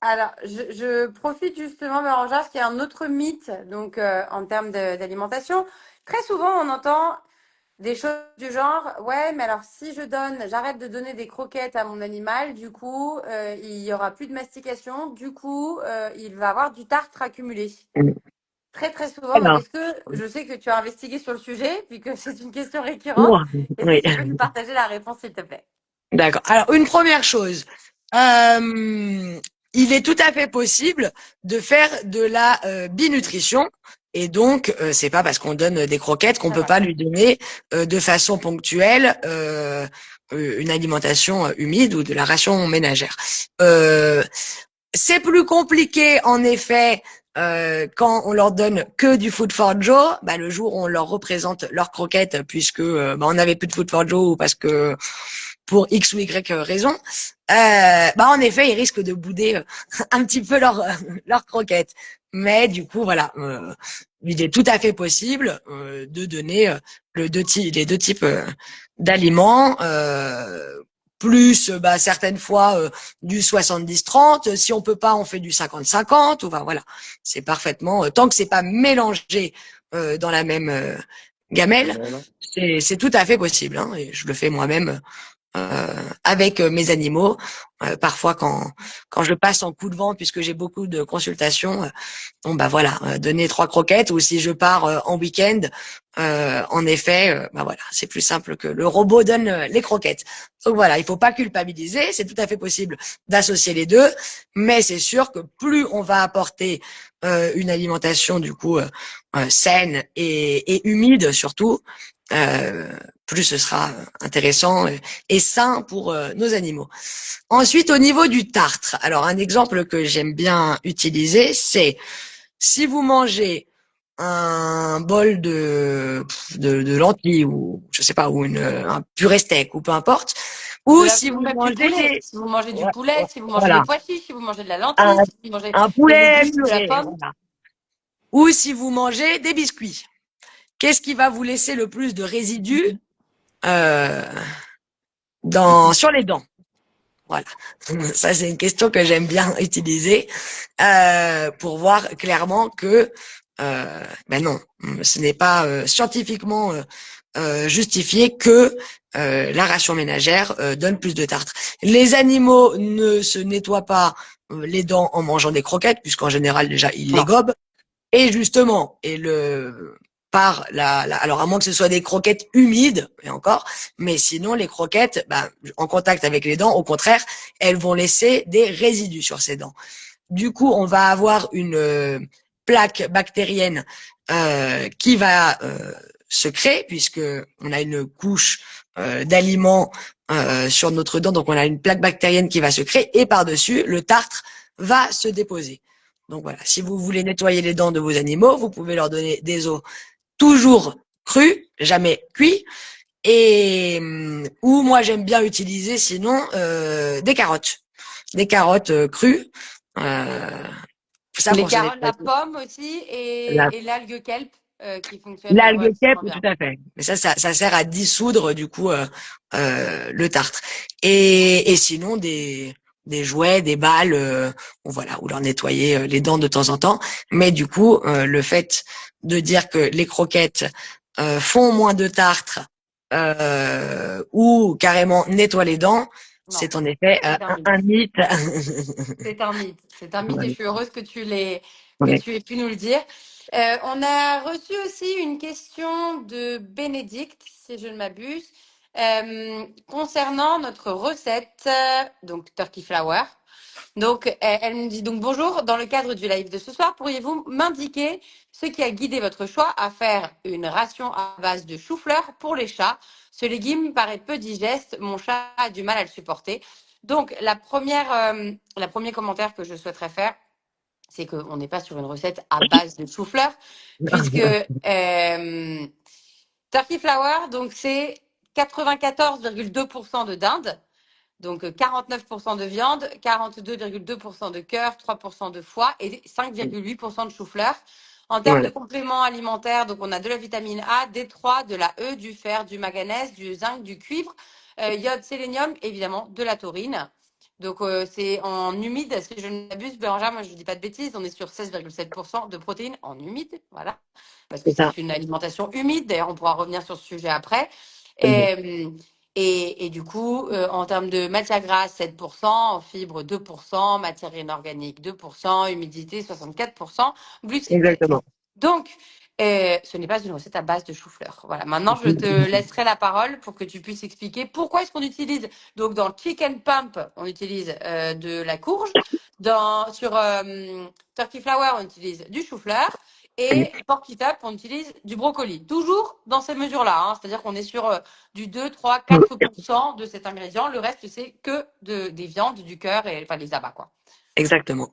S1: Alors, je profite justement, Bérangère, parce qu'il y a un autre mythe, donc en termes d'alimentation. Très souvent, on entend des choses du genre, ouais, mais alors si j'arrête de donner des croquettes à mon animal, du coup, il y aura plus de mastication, du coup, il va avoir du tartre accumulé. Très très souvent. Donc,
S3: Alors,
S1: est-ce que je sais que tu as investigué sur le sujet, puisque c'est une question récurrente.
S3: moi,
S1: Est-ce que
S3: oui.
S1: tu peux nous partager la réponse, s'il te plaît?
S3: D'accord. Alors, une première chose, euh, il est tout à fait possible de faire de la binutrition. Et donc, c'est pas parce qu'on donne des croquettes qu'on
S1: Ah,
S3: peut
S1: voilà.
S3: pas lui donner de façon ponctuelle une alimentation humide ou de la ration ménagère. Euh, c'est plus compliqué, en effet, quand on leur donne que du food for Joe, bah, le jour où on leur représente leurs croquettes, puisque bah, on n'avait plus de food for Joe ou parce que pour X ou Y raison, bah en effet, ils risquent de bouder un petit peu leur croquettes. Mais du coup, voilà, il est tout à fait possible de donner les deux types d'aliments, plus bah, certaines fois du 70-30. Si on peut pas, on fait du 50-50. Ou bah, voilà, c'est parfaitement tant que c'est pas mélangé dans la même gamelle, c'est tout à fait possible. Hein, et je le fais moi-même avec mes animaux. Parfois, quand je passe en coup de vent, puisque j'ai beaucoup de consultations, bon bah voilà, donner 3 croquettes. Ou si je pars en week-end, en effet, bah voilà, c'est plus simple que le robot donne les croquettes. Donc voilà, il faut pas culpabiliser. C'est tout à fait possible d'associer les deux, mais c'est sûr que plus on va apporter une alimentation du coup saine et humide surtout, euh, plus ce sera intéressant et sain pour nos animaux. Ensuite, au niveau du tartre, alors un exemple que j'aime bien utiliser, c'est si vous mangez un bol de lentilles ou je sais pas ou un purée steak ou peu importe, ou si
S1: Ou
S3: vous
S1: même du
S3: mangez
S1: poulet.
S3: des
S1: Si vous mangez du poulet, si vous mangez des
S3: voilà
S1: pois chiches, si vous mangez de la
S3: un,
S1: lentille, si vous mangez
S3: un
S1: des
S3: poulet
S1: légumes, de la
S3: purée,
S1: pomme.
S3: voilà. Ou si vous mangez des biscuits. Qu'est-ce qui va vous laisser le plus de résidus euh, sur les dents? Voilà. Ça, c'est une question que j'aime bien utiliser pour voir clairement que ben non, ce n'est pas scientifiquement justifier que la ration ménagère donne plus de tartre. Les animaux ne se nettoient pas les dents en mangeant des croquettes, puisqu'en général déjà ils les
S1: Non.
S3: gobent. Et justement, alors à moins que ce soit des croquettes humides, et encore, mais sinon les croquettes, en contact avec les dents, au contraire, elles vont laisser des résidus sur ces dents. Du coup, on va avoir une plaque bactérienne qui va se créer, puisque on a une couche d'aliments sur notre dent, donc on a une plaque bactérienne qui va se créer, et par-dessus, le tartre va se déposer. Donc voilà, si vous voulez nettoyer les dents de vos animaux, vous pouvez leur donner des os toujours crus, jamais cuits, et ou moi j'aime bien utiliser sinon des carottes crues. Ça
S1: Les
S3: pour se
S1: carottes, la
S3: nettoyer.
S1: pomme aussi
S3: La-
S1: et l'algue kelp qui fonctionne
S3: L'algue kep,
S1: relativement bien.
S3: tout à fait. Mais ça sert à dissoudre du coup le tartre. Et sinon des jouets, des balles, voilà, ou leur nettoyer les dents de temps en temps. Mais du coup, le fait de dire que les croquettes font moins de tartre ou carrément nettoient les dents,
S1: Non,
S3: c'est en effet
S1: c'est un mythe.
S3: un mythe.
S1: C'est un mythe. C'est un mythe et je
S3: Ouais,
S1: suis heureuse que
S3: ouais.
S1: tu aies pu nous le dire. On a reçu aussi une question de Bénédicte, si je ne m'abuse, concernant notre recette, donc Turkey Flower. Donc, elle me dit donc bonjour, dans le cadre du live de ce soir, pourriez-vous m'indiquer ce qui a guidé votre choix à faire une ration à base de chou-fleur pour les chats? Ce légume paraît peu digeste, mon chat a du mal à le supporter. Donc, la premier commentaire que je souhaiterais faire, c'est qu'on n'est pas sur une recette à base de chou-fleur, puisque Turkey Flower, donc c'est 94,2% de dinde. Donc 49% de viande, 42,2% de cœur, 3% de foie et 5,8% de chou-fleur. En termes de
S3: Voilà,
S1: compléments alimentaires, donc on a de la vitamine A, D3, de la E, du fer, du manganèse, du zinc, du cuivre, iode, sélénium, évidemment de la taurine. Donc c'est en humide, si je ne m'abuse, Bérangère, moi je ne dis pas de bêtises, on est sur 16,7% de protéines en humide, voilà, parce que
S3: c'est ça.
S1: c'est une alimentation humide. D'ailleurs, on pourra revenir sur ce sujet après. Et du coup, en termes de matière grasse, 7%, en fibres, 2%, matière inorganique, 2%, humidité, 64%, glucides.
S3: Exactement.
S1: Donc, ce n'est pas une recette à base de chou-fleur. Voilà. Maintenant, je te laisserai la parole pour que tu puisses expliquer pourquoi est-ce qu'on utilise. Donc, dans Chicken Pump, on utilise de la courge. Sur Turkey Flower, on utilise du chou-fleur. Et Pork It Up, on utilise du brocoli. Toujours dans ces mesures-là. Hein. C'est-à-dire qu'on est sur du 2, 3, 4% de cet ingrédient. Le reste, c'est que des viandes, du cœur et enfin, les abats, quoi.
S3: Exactement.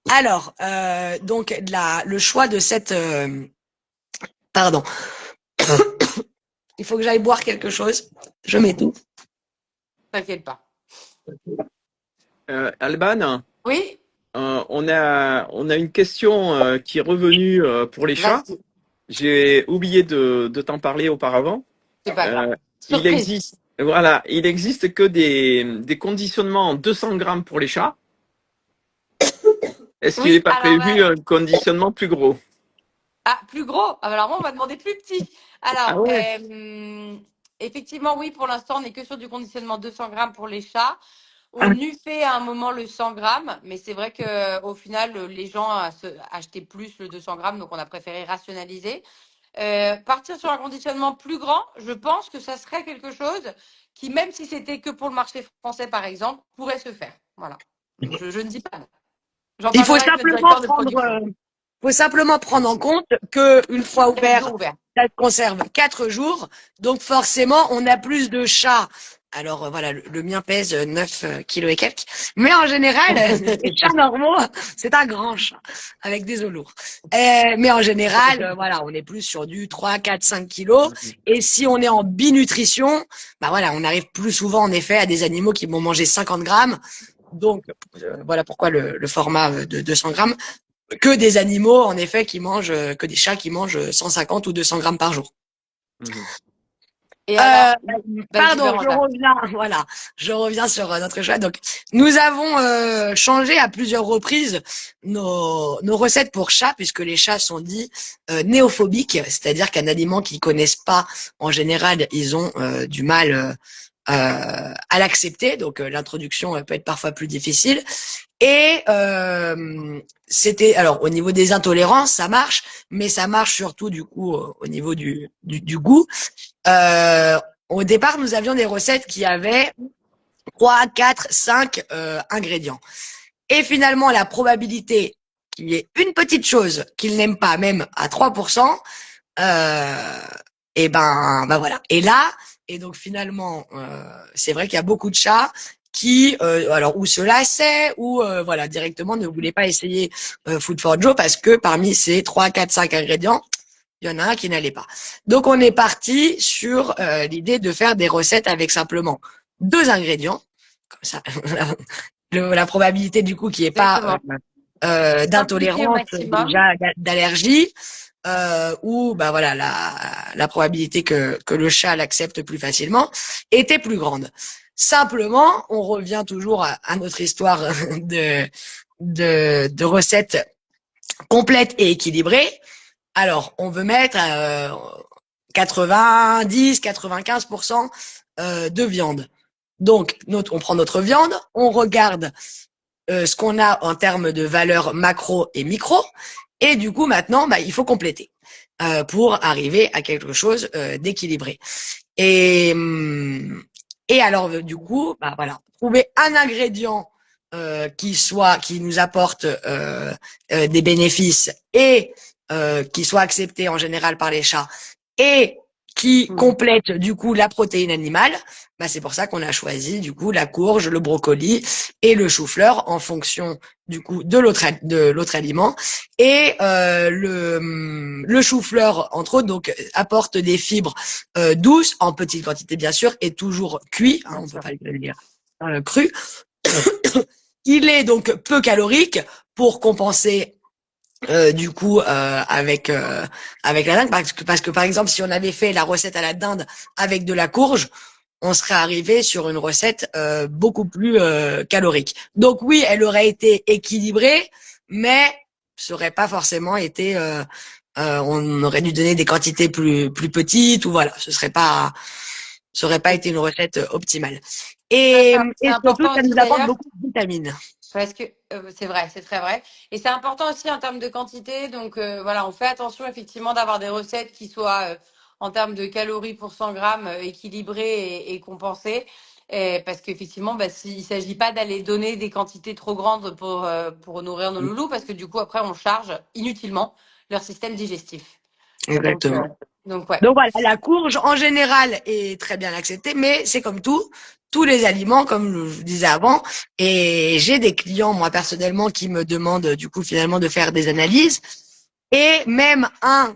S3: Alors, donc le choix de cette pardon, il faut que j'aille boire quelque chose. Je m'étouffe.
S1: T'inquiète pas.
S2: Alban,
S1: Oui,
S2: on a une question qui est revenue pour les chats.
S1: vas-y.
S2: J'ai oublié de t'en parler auparavant.
S1: C'est pas grave.
S2: Il
S1: Surprise.
S2: existe, voilà, il existe que des conditionnements en 200 grammes pour les chats. Est-ce qu'il n'est
S1: Oui,
S2: pas
S1: alors,
S2: prévu un conditionnement plus gros?
S1: plus gros. Ah, alors, moi, on m'a demandé plus petit.
S2: Ah
S1: Alors,
S2: ouais.
S1: effectivement, oui, pour l'instant, on n'est que sur du conditionnement 200 grammes pour les chats.
S3: Ah,
S1: On eut fait à un moment le 100 grammes, mais c'est vrai qu'au final, les gens achetaient plus le 200 grammes, donc on a préféré rationaliser. Partir sur un conditionnement plus grand, je pense que ça serait quelque chose qui, même si c'était que pour le marché français, par exemple, pourrait se faire. Voilà. Donc, je ne dis pas non. J'en
S3: Il faut
S1: parlerai avec le
S3: simplement
S1: directeur de
S3: prendre,
S1: production.
S3: faut simplement prendre en compte que une fois
S1: 4
S3: ouvert,
S1: jours ouverts.
S3: ça se conserve 4 jours. Donc forcément, on a plus de chats. Alors voilà, le mien pèse 9 kilos et quelques. Mais en général, les chats normaux, c'est un grand chat avec des os lourds. Mais en général, voilà, on est plus sur du 3, 4, 5 kilos. Et si on est en binutrition, bah voilà, on arrive plus souvent en effet à des animaux qui vont manger 50 grammes. Donc voilà pourquoi le format de 200 grammes. Que des animaux, en effet, que des chats qui mangent 150 ou 200 grammes par jour.
S2: Mhm.
S1: Et
S3: Euh,
S1: alors, vas-y,
S3: Pardon,
S1: Véranda.
S3: voilà, je reviens sur notre choix. Donc, nous avons changé à plusieurs reprises nos recettes pour chats, puisque les chats sont dits néophobiques, c'est-à-dire qu'un aliment qu'ils connaissent pas, en général, ils ont du mal à l'accepter. Donc, l'introduction peut être parfois plus difficile. Et c'était, alors au niveau des intolérances, ça marche, mais ça marche surtout du coup au niveau du goût. Euh, Au départ, nous avions des recettes qui avaient 3, 4, 5 ingrédients. Et finalement, la probabilité qu'il y ait une petite chose qu'il n'aime pas, même à 3%, euh, et ben voilà. Et là, et donc finalement, c'est vrai qu'il y a beaucoup de chats qui, alors ou se lassaient ou voilà directement ne voulaient pas essayer Food for Joe parce que parmi ces 3, 4, 5 ingrédients, il y en a un qui n'allait pas. Donc on est parti sur l'idée de faire des recettes avec simplement 2 ingrédients. Comme ça, la probabilité du coup qu'il n'y ait pas
S1: Exactement. Simplifier au
S3: d'intolérance,
S1: maximum.
S3: déjà d'allergie, où bah voilà la probabilité que le chat l'accepte plus facilement était plus grande. Simplement, on revient toujours à notre histoire de recettes complètes et équilibrées. Alors, on veut mettre 90-95% de viande. Donc, on prend notre viande, on regarde ce qu'on a en termes de valeurs macro et micro, et du coup, maintenant, bah, il faut compléter pour arriver à quelque chose d'équilibré. Et, et alors, du coup, bah, voilà, trouver un ingrédient qui nous apporte des bénéfices et qui soit accepté en général par les chats et qui
S1: Mm.
S3: complète du coup la protéine animale, bah c'est pour ça qu'on a choisi du coup la courge, le brocoli et le chou-fleur en fonction du coup de l'autre aliment. Et le chou-fleur entre autres donc apporte des fibres douces en petite quantité bien sûr et toujours cuit, hein,
S1: Bien
S3: on peut
S1: sûr.
S3: pas le dire cru. Il est donc peu calorique pour compenser du coup avec la dinde parce que par exemple si on avait fait la recette à la dinde avec de la courge on serait arrivé sur une recette beaucoup plus calorique. Donc oui, elle aurait été équilibrée, mais ça aurait pas forcément été. On aurait dû donner des quantités plus petites ou voilà, ça aurait pas été une recette optimale.
S1: Ouais, c'est
S3: Et surtout,
S1: important
S3: ça nous
S1: aussi
S3: apporte
S1: d'ailleurs.
S3: beaucoup de vitamines.
S1: Parce que c'est vrai, c'est très vrai. Et c'est important aussi en termes de quantité. Donc voilà, on fait attention effectivement d'avoir des recettes qui soient en termes de calories pour 100 grammes équilibrées et compensées. Parce qu'effectivement, bah, s'il ne s'agit pas d'aller donner des quantités trop grandes pour nourrir nos loulous, parce que du coup, après, on charge inutilement leur système digestif. Donc,
S3: Exactement.
S1: donc ouais.
S3: Donc voilà, la courge en général est très bien acceptée, mais c'est comme tout, tous les aliments, comme je vous disais avant. Et j'ai des clients, moi personnellement, qui me demandent du coup finalement de faire des analyses. Et même un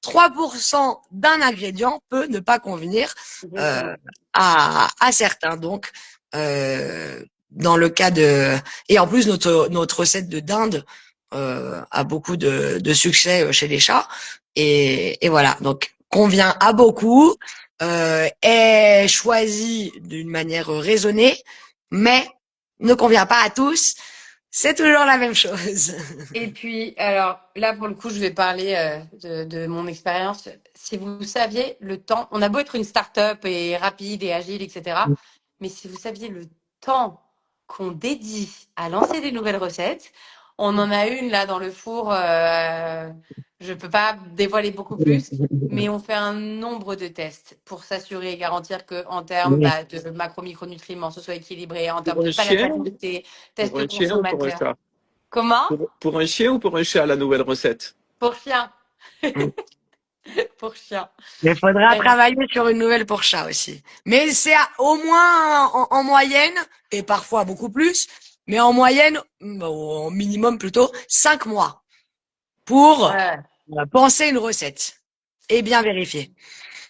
S3: 3% d'un ingrédient peut ne pas convenir euh,
S1: Exactement.
S3: à certains. Donc, dans le cas de... Et en plus, notre recette de dinde a beaucoup de succès chez les chats. Et voilà, donc convient à beaucoup, est choisi d'une manière raisonnée, mais ne convient pas à tous. C'est toujours la même chose.
S1: Et puis, alors là, pour le coup, je vais parler de mon expérience. Si vous saviez le temps, on a beau être une start-up et rapide et agile, etc. Mais si vous saviez le temps qu'on dédie à lancer des nouvelles recettes, on en a une là dans le four. Je peux pas dévoiler beaucoup plus, mais on fait un nombre de tests pour s'assurer et garantir que en termes
S3: Oui.
S1: bah, de macro-micronutriments, ce soit équilibré, en termes
S2: Pour
S1: de
S2: un chien,
S1: palatabilité,
S2: pour
S1: tests
S2: un chien ou pour un
S1: consommateurs.
S2: chat?
S1: Comment?
S2: Pour un chien ou pour un chat, la nouvelle recette?
S1: Pour chien. Pour chien.
S3: Il faudra
S1: Euh,
S3: travailler sur une nouvelle pour chat aussi. Mais c'est au moins en moyenne, et parfois beaucoup plus, mais en moyenne, au minimum plutôt, 5 mois pour
S1: ouais.
S3: penser une recette et bien vérifier.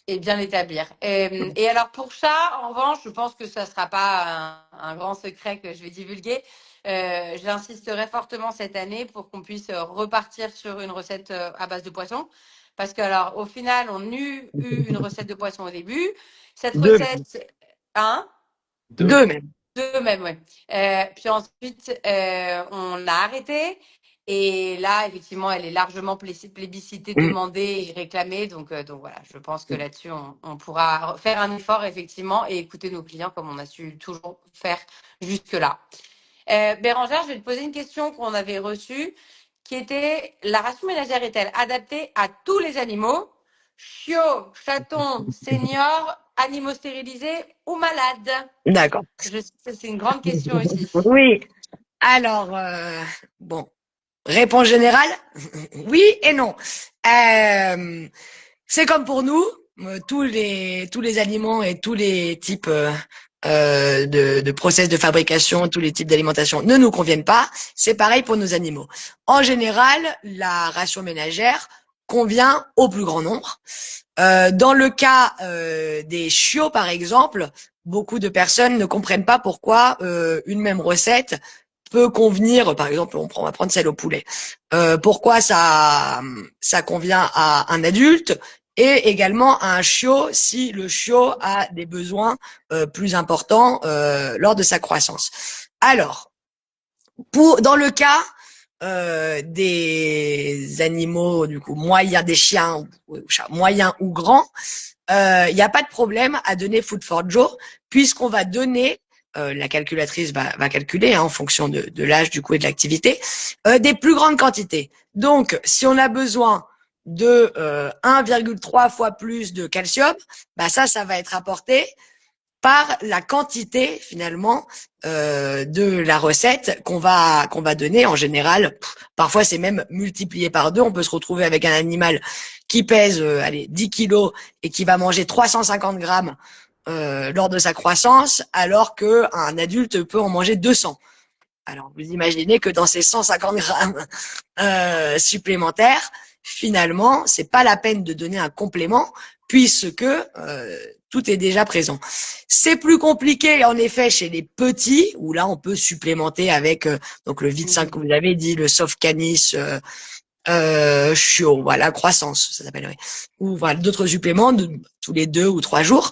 S1: Et bien l'établir. Et alors pour chat, en revanche, je pense que ça ne sera pas un grand secret que je vais divulguer. J'insisterai fortement cette année pour qu'on puisse repartir sur une recette à base de poisson. parce que alors au final, on a eu une recette de poisson au début. Cette
S3: Deux,
S1: recette, hein?
S2: Deux.
S3: deux même.
S1: Deux même, ouais. Puis ensuite, on l'a arrêtée. Et là, effectivement, elle est largement plébiscitée, demandée et réclamée. Donc voilà, je pense que là-dessus, on pourra faire un effort, effectivement, et écouter nos clients comme on a su toujours faire jusque-là. Bérangère, je vais te poser une question qu'on avait reçue, qui était, la ration ménagère est-elle adaptée à tous les animaux, chiots, chatons, seniors, animaux stérilisés ou malades?
S3: D'accord.
S1: Je sais que c'est une grande question aussi.
S3: Oui. Alors, bon, réponse générale, oui et non. C'est comme pour nous, tous les aliments et tous les types de process de fabrication, tous les types d'alimentation ne nous conviennent pas. C'est pareil pour nos animaux. En général, la ration ménagère convient au plus grand nombre. Dans le cas des chiots, par exemple, beaucoup de personnes ne comprennent pas pourquoi une même recette peut convenir. Par exemple, on va prendre celle au poulet. Pourquoi ça convient à un adulte et également à un chiot si le chiot a des besoins plus importants lors de sa croissance. Alors, dans le cas des animaux du coup moyens, des chiens ou chats moyens ou grands, il n'y a pas de problème à donner Food for Joe puisqu'on va donner la calculatrice va calculer en fonction de l'âge du coup et de l'activité des plus grandes quantités. Donc, si on a besoin de 1,3 fois plus de calcium, bah ça va être apporté par la quantité finalement de la recette qu'on va donner en général. Parfois c'est même multiplié par deux. On peut se retrouver avec un animal qui pèse 10 kilos et qui va manger 350 grammes lors de sa croissance, alors que un adulte peut en manger 200. Alors vous imaginez que dans ces 150 grammes supplémentaires, finalement, c'est pas la peine de donner un complément puisque tout est déjà présent. C'est plus compliqué en effet chez les petits où là on peut supplémenter avec donc le vide 5 que vous avez dit, le soft canis, chiot, voilà, croissance, ça s'appelle, oui. Ou voilà, d'autres suppléments tous les 2 ou 3 jours,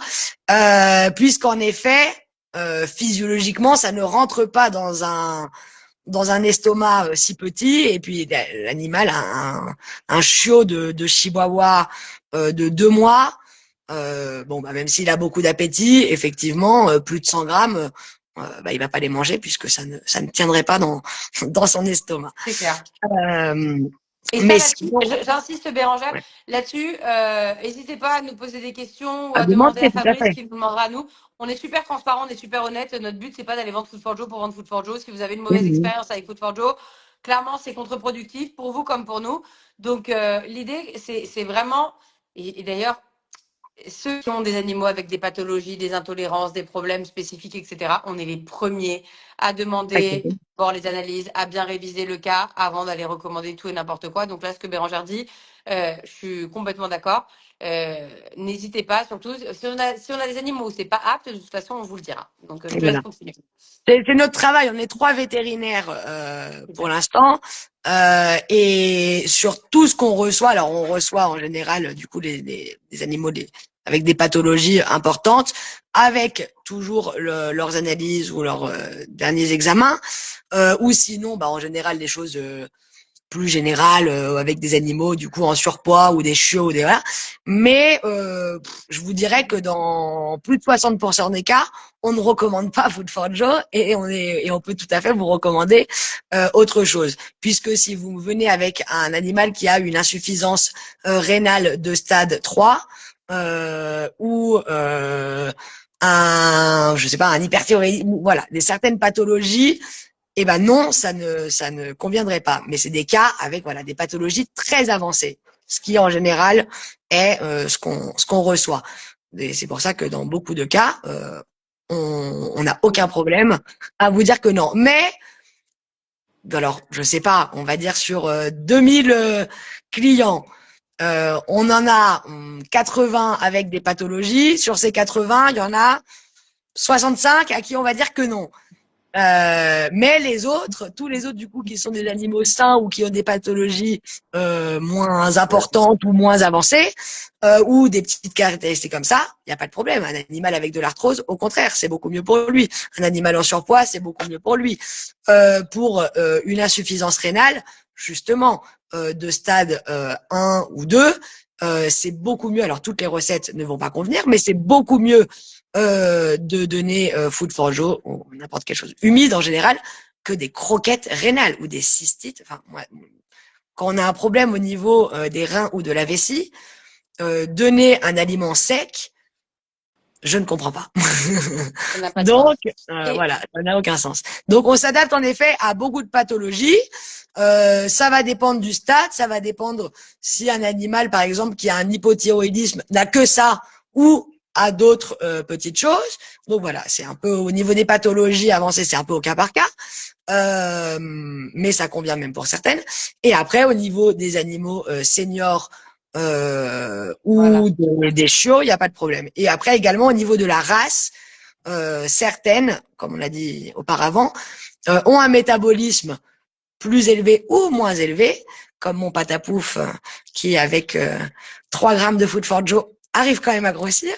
S3: puisqu'en effet, physiologiquement, ça ne rentre pas dans un estomac si petit, et puis l'animal a un chiot de chihuahua de 2 mois. Bon, bah, même s'il a beaucoup d'appétit, effectivement, plus de 100 grammes, bah, il va pas les manger puisque ça ne tiendrait pas dans son estomac.
S1: C'est clair.
S3: Euh,
S1: Et
S3: mais
S1: ça,
S3: sinon,
S1: j'insiste, Bérangère,
S3: ouais,
S1: là-dessus, n'hésitez pas à nous poser des questions ou
S3: à
S1: à demander
S3: demander,
S1: à
S3: tout à
S1: Fabrice
S3: fait.
S1: qui nous demandera à nous. On est super transparent, on est super honnête. Notre but, c'est pas d'aller vendre Food for Joe pour vendre Food for Joe. Si vous avez une mauvaise
S3: Mhm.
S1: expérience avec Food for Joe, clairement, c'est contre-productif pour vous comme pour nous. Donc, l'idée, c'est vraiment, et d'ailleurs, ceux qui ont des animaux avec des pathologies, des intolérances, des problèmes spécifiques, etc., on est les premiers à demander, voir les analyses, à bien réviser le cas avant d'aller recommander tout et n'importe quoi. Donc là, ce que Bérangère dit, je suis complètement d'accord. N'hésitez pas, surtout si on a des animaux où c'est pas apte, de toute façon, on vous le dira. Donc je te laisse
S3: Voilà.
S1: continuer.
S3: C'est notre travail. On est 3 vétérinaires pour
S1: Super.
S3: l'instant. Et sur tout ce qu'on reçoit, alors on reçoit en général du coup des animaux avec des pathologies importantes, avec toujours leurs analyses ou leurs derniers examens, ou sinon, bah, en général des choses plus générales avec des animaux du coup en surpoids ou des chiots ou des voilà. Mais je vous dirais que dans plus de 60% des cas, on ne recommande pas Food for Joe et on peut tout à fait vous recommander autre chose, puisque si vous venez avec un animal qui a une insuffisance rénale de stade 3 ou je sais pas, un hyperthyroïdisme, voilà, des certaines pathologies, eh ben non, ça ne conviendrait pas. Mais c'est des cas avec voilà des pathologies très avancées, ce qui en général est ce qu'on reçoit. Et c'est pour ça que dans beaucoup de cas, on n'a aucun problème à vous dire que non. Mais alors, je sais pas, on va dire sur 2000 clients, on en a 80 avec des pathologies. Sur ces 80, il y en a 65 à qui on va dire que non. Mais les autres, tous les autres du coup qui sont des animaux sains ou qui ont des pathologies moins importantes ou moins avancées ou des petites caractéristiques comme ça, il n'y a pas de problème. Un animal avec de l'arthrose, au contraire, c'est beaucoup mieux pour lui. Un animal en surpoids, c'est beaucoup mieux pour lui. Pour une insuffisance rénale, justement, de stade 1 ou 2, c'est beaucoup mieux. Alors toutes les recettes ne vont pas convenir, mais c'est beaucoup mieux de donner Food for Joe ou n'importe quelle chose humide en général que des croquettes rénales ou des cystites. Enfin, moi, quand on a un problème au niveau des reins ou de la vessie, donner un aliment sec, je ne comprends pas.
S1: Ça n'a pas de
S3: Donc,
S1: sens. Et
S3: voilà, ça n'a aucun sens. Donc, on s'adapte en effet à beaucoup de pathologies. Ça va dépendre du stade, ça va dépendre si un animal, par exemple, qui a un hypothyroïdisme, n'a que ça ou a d'autres petites choses. Donc voilà, c'est un peu au niveau des pathologies avancées, c'est un peu au cas par cas. Mais ça convient même pour certaines. Et après, au niveau des animaux seniors
S1: voilà.
S3: ou des chiots, il n'y a pas de problème. Et après, également, au niveau de la race, certaines, comme on l'a dit auparavant, ont un métabolisme plus élevé ou moins élevé, comme mon patapouf qui, avec 3 grammes de Food for Joe, arrive quand même à grossir.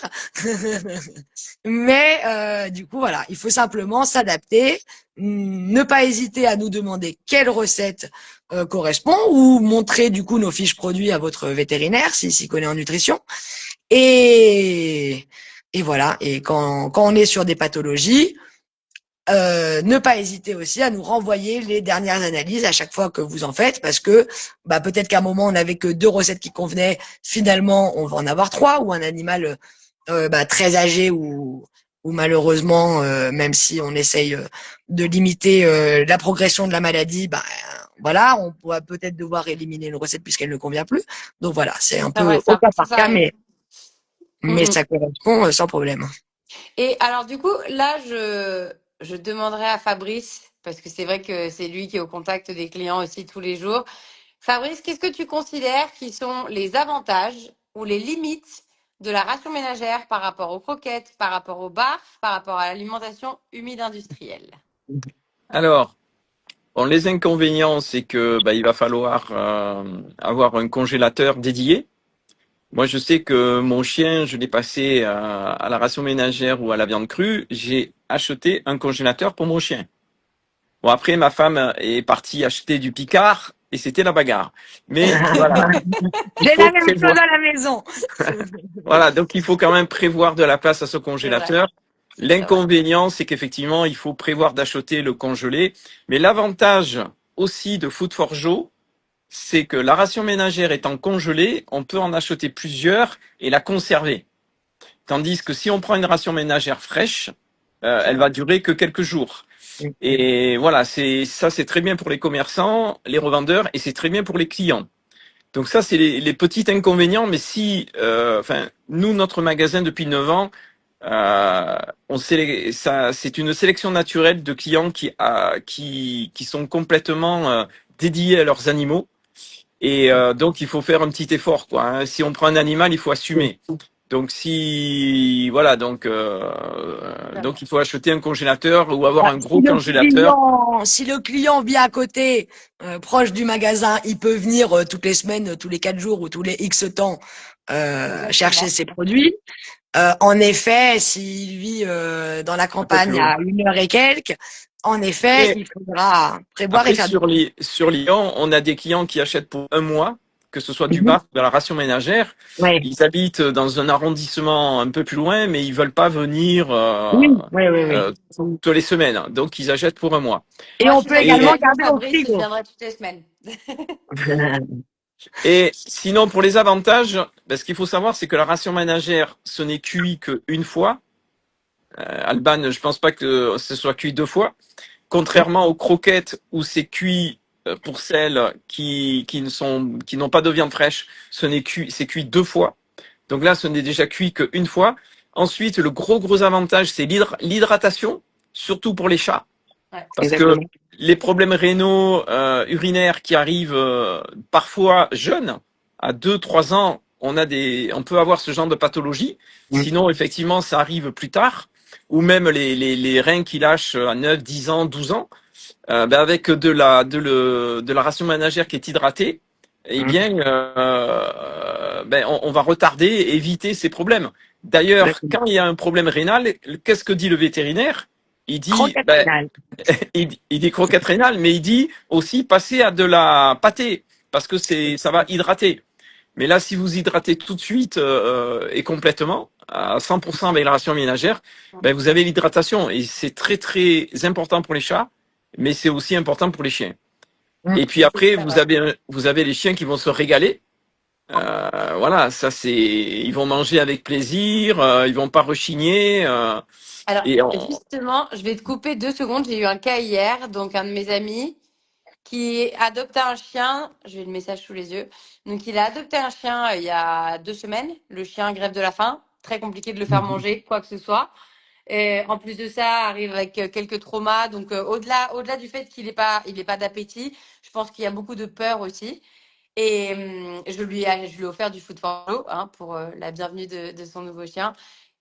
S3: Mais du coup, voilà, il faut simplement s'adapter, ne pas hésiter à nous demander quelle recette correspond ou montrer du coup nos fiches produits à votre vétérinaire s'il s'y connaît en nutrition. Et, et voilà, et quand on est sur des pathologies, ne pas hésiter aussi à nous renvoyer les dernières analyses à chaque fois que vous en faites, parce que bah, peut-être qu'à un moment on n'avait que 2 recettes qui convenaient, finalement on va en avoir 3, ou un animal bah, très âgé ou malheureusement, même si on essaye de limiter la progression de la maladie, bah, voilà, on pourra peut-être devoir éliminer une recette puisqu'elle ne convient plus. Donc voilà, c'est un
S1: c'est vrai,
S3: peu au cas par
S1: ça
S3: cas,
S1: arrive.
S3: mais ça correspond sans problème.
S1: Et alors, du coup, là, je demanderai à Fabrice, parce que c'est vrai que c'est lui qui est au contact des clients aussi tous les jours. Fabrice, qu'est-ce que tu considères qui sont les avantages ou les limites de la ration ménagère par rapport aux croquettes, par rapport au bar, par rapport à l'alimentation humide industrielle?
S2: Alors, bon, les inconvénients, c'est que il va falloir avoir un congélateur dédié. Moi, je sais que mon chien, je l'ai passé à la ration ménagère ou à la viande crue. J'ai acheté un congélateur pour mon chien. Bon, après, ma femme est partie acheter du Picard et c'était la bagarre. Mais voilà, il
S3: J'ai
S2: faut
S3: la même chose
S2: prévoir.
S3: à la maison.
S2: Voilà, donc il faut quand même prévoir de la place à ce
S1: C'est vrai,
S2: congélateur.
S1: c'est vrai.
S2: L'inconvénient, c'est qu'effectivement, il faut prévoir d'acheter le congelé. Mais l'avantage aussi de Food for Joe, c'est que la ration ménagère étant congelée, on peut en acheter plusieurs et la conserver. Tandis que si on prend une ration ménagère fraîche, elle va durer que quelques jours. Et voilà, c'est très bien pour les commerçants, les revendeurs, et c'est très bien pour les clients. Donc ça, c'est les petits inconvénients. Mais si, nous, notre magasin depuis 9 ans, c'est une sélection naturelle de clients qui sont complètement dédiés à leurs animaux. Et donc, il faut faire un petit effort, quoi, hein. Si on prend un animal, il faut assumer. Donc, si voilà, donc il faut acheter un congélateur ou avoir
S3: Bah,
S2: un gros congélateur.
S3: si le client vit à côté, proche du magasin, il peut venir toutes les semaines, tous les 4 jours ou tous les X temps chercher
S1: Exactement.
S3: ses produits. En effet, s'il vit dans la
S2: Un peu plus
S3: campagne
S2: loin.
S3: à 1 heure et quelques, en effet,
S2: Après,
S3: il faudra prévoir et
S2: après
S3: faire
S2: sur Lyon, on a des clients qui achètent pour un mois, que ce soit du
S3: Mhm.
S2: bar ou de la ration ménagère.
S3: Ouais.
S2: Ils habitent dans un arrondissement un peu plus loin, mais ils veulent pas venir
S3: Oui, oui, oui, oui.
S2: toutes les semaines. Donc, ils achètent pour un mois.
S3: Et
S1: Moi, je
S3: on
S1: suis
S3: peut également
S1: d'accord
S2: Et
S1: avec vous,
S3: garder au
S1: Fabrice, je
S3: frigo.
S1: viendrai toutes les semaines.
S2: Et sinon, pour les avantages, ce qu'il faut savoir, c'est que la ration ménagère, ce n'est cuit qu'une fois. Alban, je pense pas que ce soit cuit 2 fois. Contrairement aux croquettes où c'est cuit pour celles qui n'ont pas de viande fraîche, c'est cuit 2 fois. Donc là, ce n'est déjà cuit qu'une fois. Ensuite, le gros avantage, c'est l'hydratation, surtout pour les chats.
S1: Ouais.
S2: Parce que
S3: Exactement.
S2: les problèmes rénaux urinaires qui arrivent parfois jeunes, à 2, 3 ans, on peut avoir ce genre de pathologie. Sinon, effectivement, ça arrive plus tard. ou même les reins qui lâchent à 9, 10 ans, 12 ans, avec de la ration ménagère qui est hydratée, eh bien, on va retarder et éviter ces problèmes. D'ailleurs, quand il y a un problème rénal, qu'est-ce que dit le vétérinaire? Il dit,
S3: Croquette rénale.
S2: il dit croquette rénale, mais il dit aussi passer à de la pâtée parce que ça va hydrater. Mais là, si vous hydratez tout de suite et complètement, à 100% avec la ration ménagère, vous avez l'hydratation. Et c'est très, très important pour les chats, mais c'est aussi important pour les chiens. Et puis après, vous avez les chiens qui vont se régaler. Voilà, ça c'est, ils vont manger avec plaisir, ils vont pas rechigner.
S1: Alors,
S2: Et
S1: justement, je vais te couper 2 secondes. J'ai eu un cas hier, donc un de mes amis qui adoptait un chien. J'ai le message sous les yeux. Donc, il a adopté un chien il y a 2 semaines. Le chien grève de la faim. Très compliqué de le faire manger, quoi que ce soit. Et en plus de ça, arrive avec quelques traumas. Donc, au-delà du fait qu'il n'ait pas d'appétit, je pense qu'il y a beaucoup de peur aussi. Et je lui ai offert du food for Joe, hein, pour la bienvenue de son nouveau chien.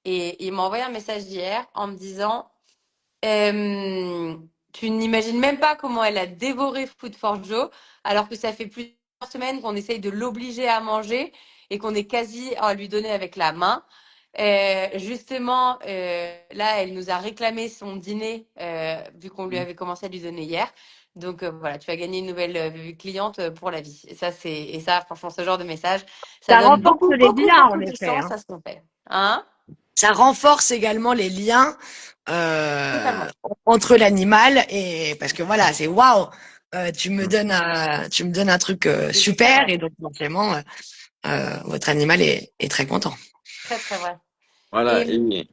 S1: Et il m'a envoyé un message hier en me disant tu n'imagines même pas comment elle a dévoré Food for Joe, alors que ça fait plusieurs semaines qu'on essaye de l'obliger à manger et qu'on est quasi à lui donner avec la main. Justement, là, elle nous a réclamé son dîner, vu qu'on lui avait commencé à lui donner hier. Donc voilà, tu as gagné une nouvelle cliente pour la vie. Et ça, franchement, ce genre de message, ça
S3: Ça
S1: donne
S3: renforce
S1: beaucoup,
S3: les
S1: beaucoup,
S3: liens, en
S1: beaucoup de
S3: effet,
S1: sens
S3: hein.
S1: à ce qu'on fait. Hein?
S3: Ça renforce également les liens
S1: Totalement.
S3: entre l'animal et parce que voilà, c'est waouh, tu me donnes un truc
S1: C'est super
S3: super
S1: vrai.
S3: et donc forcément votre animal est très content.
S1: Très, très vrai.
S2: voilà.
S1: Et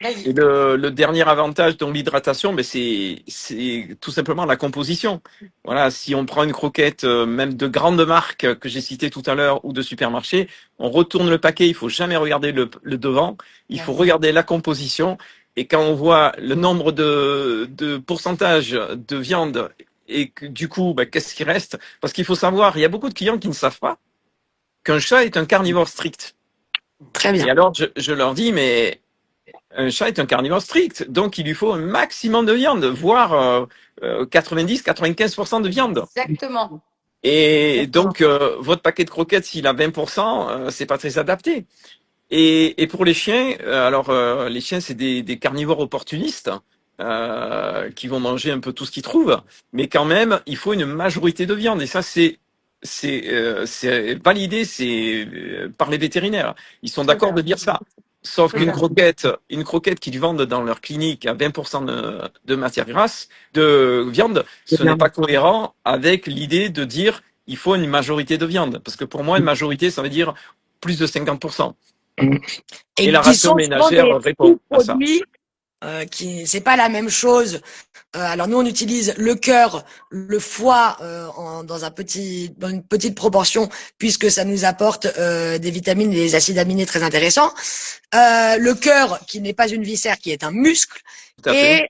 S2: Et
S1: vas-y.
S2: le dernier avantage dans l'hydratation, c'est tout simplement la composition. Voilà, si on prend une croquette, même de grandes marques que j'ai citées tout à l'heure ou de supermarché, on retourne le paquet. Il faut jamais regarder le devant. Il faut
S1: Yes.
S2: regarder la composition. Et quand on voit le nombre de pourcentage de viande et que, du coup, qu'est-ce qui reste? Parce qu'il faut savoir, il y a beaucoup de clients qui ne savent pas qu'un chat est un carnivore strict.
S3: Très
S2: Et
S3: bien.
S2: alors, je leur dis, mais un chat est un carnivore strict, donc il lui faut un maximum de viande, voire 90-95% de viande.
S1: Exactement.
S2: Et
S1: Exactement.
S2: donc, votre paquet de croquettes, s'il a 20%, c'est pas très adapté. Et pour les chiens, les chiens, c'est des carnivores opportunistes qui vont manger un peu tout ce qu'ils trouvent, mais quand même, il faut une majorité de viande. Et ça, c'est validé, par les vétérinaires. Ils sont d'accord de
S1: Totalement.
S2: dire ça. Sauf qu'une
S1: Totalement.
S2: croquette, une croquette qu'ils vendent dans leur clinique à 20% de matière grasse, de viande,
S3: C'est
S2: ce n'est
S3: bien.
S2: pas cohérent avec l'idée de dire il faut une majorité de viande. Parce que pour moi, une majorité, ça veut dire plus de 50%. Et
S3: Et
S2: la
S3: qui
S2: ration
S3: sont souvent
S2: ménagère
S3: des
S2: répond à ça.
S3: sous-produits qui c'est pas la même chose. Alors nous on utilise le cœur, le foie dans une petite proportion puisque ça nous apporte des vitamines et des acides aminés très intéressants. Le cœur qui n'est pas une viscère, qui est un muscle.
S2: Tout à fait.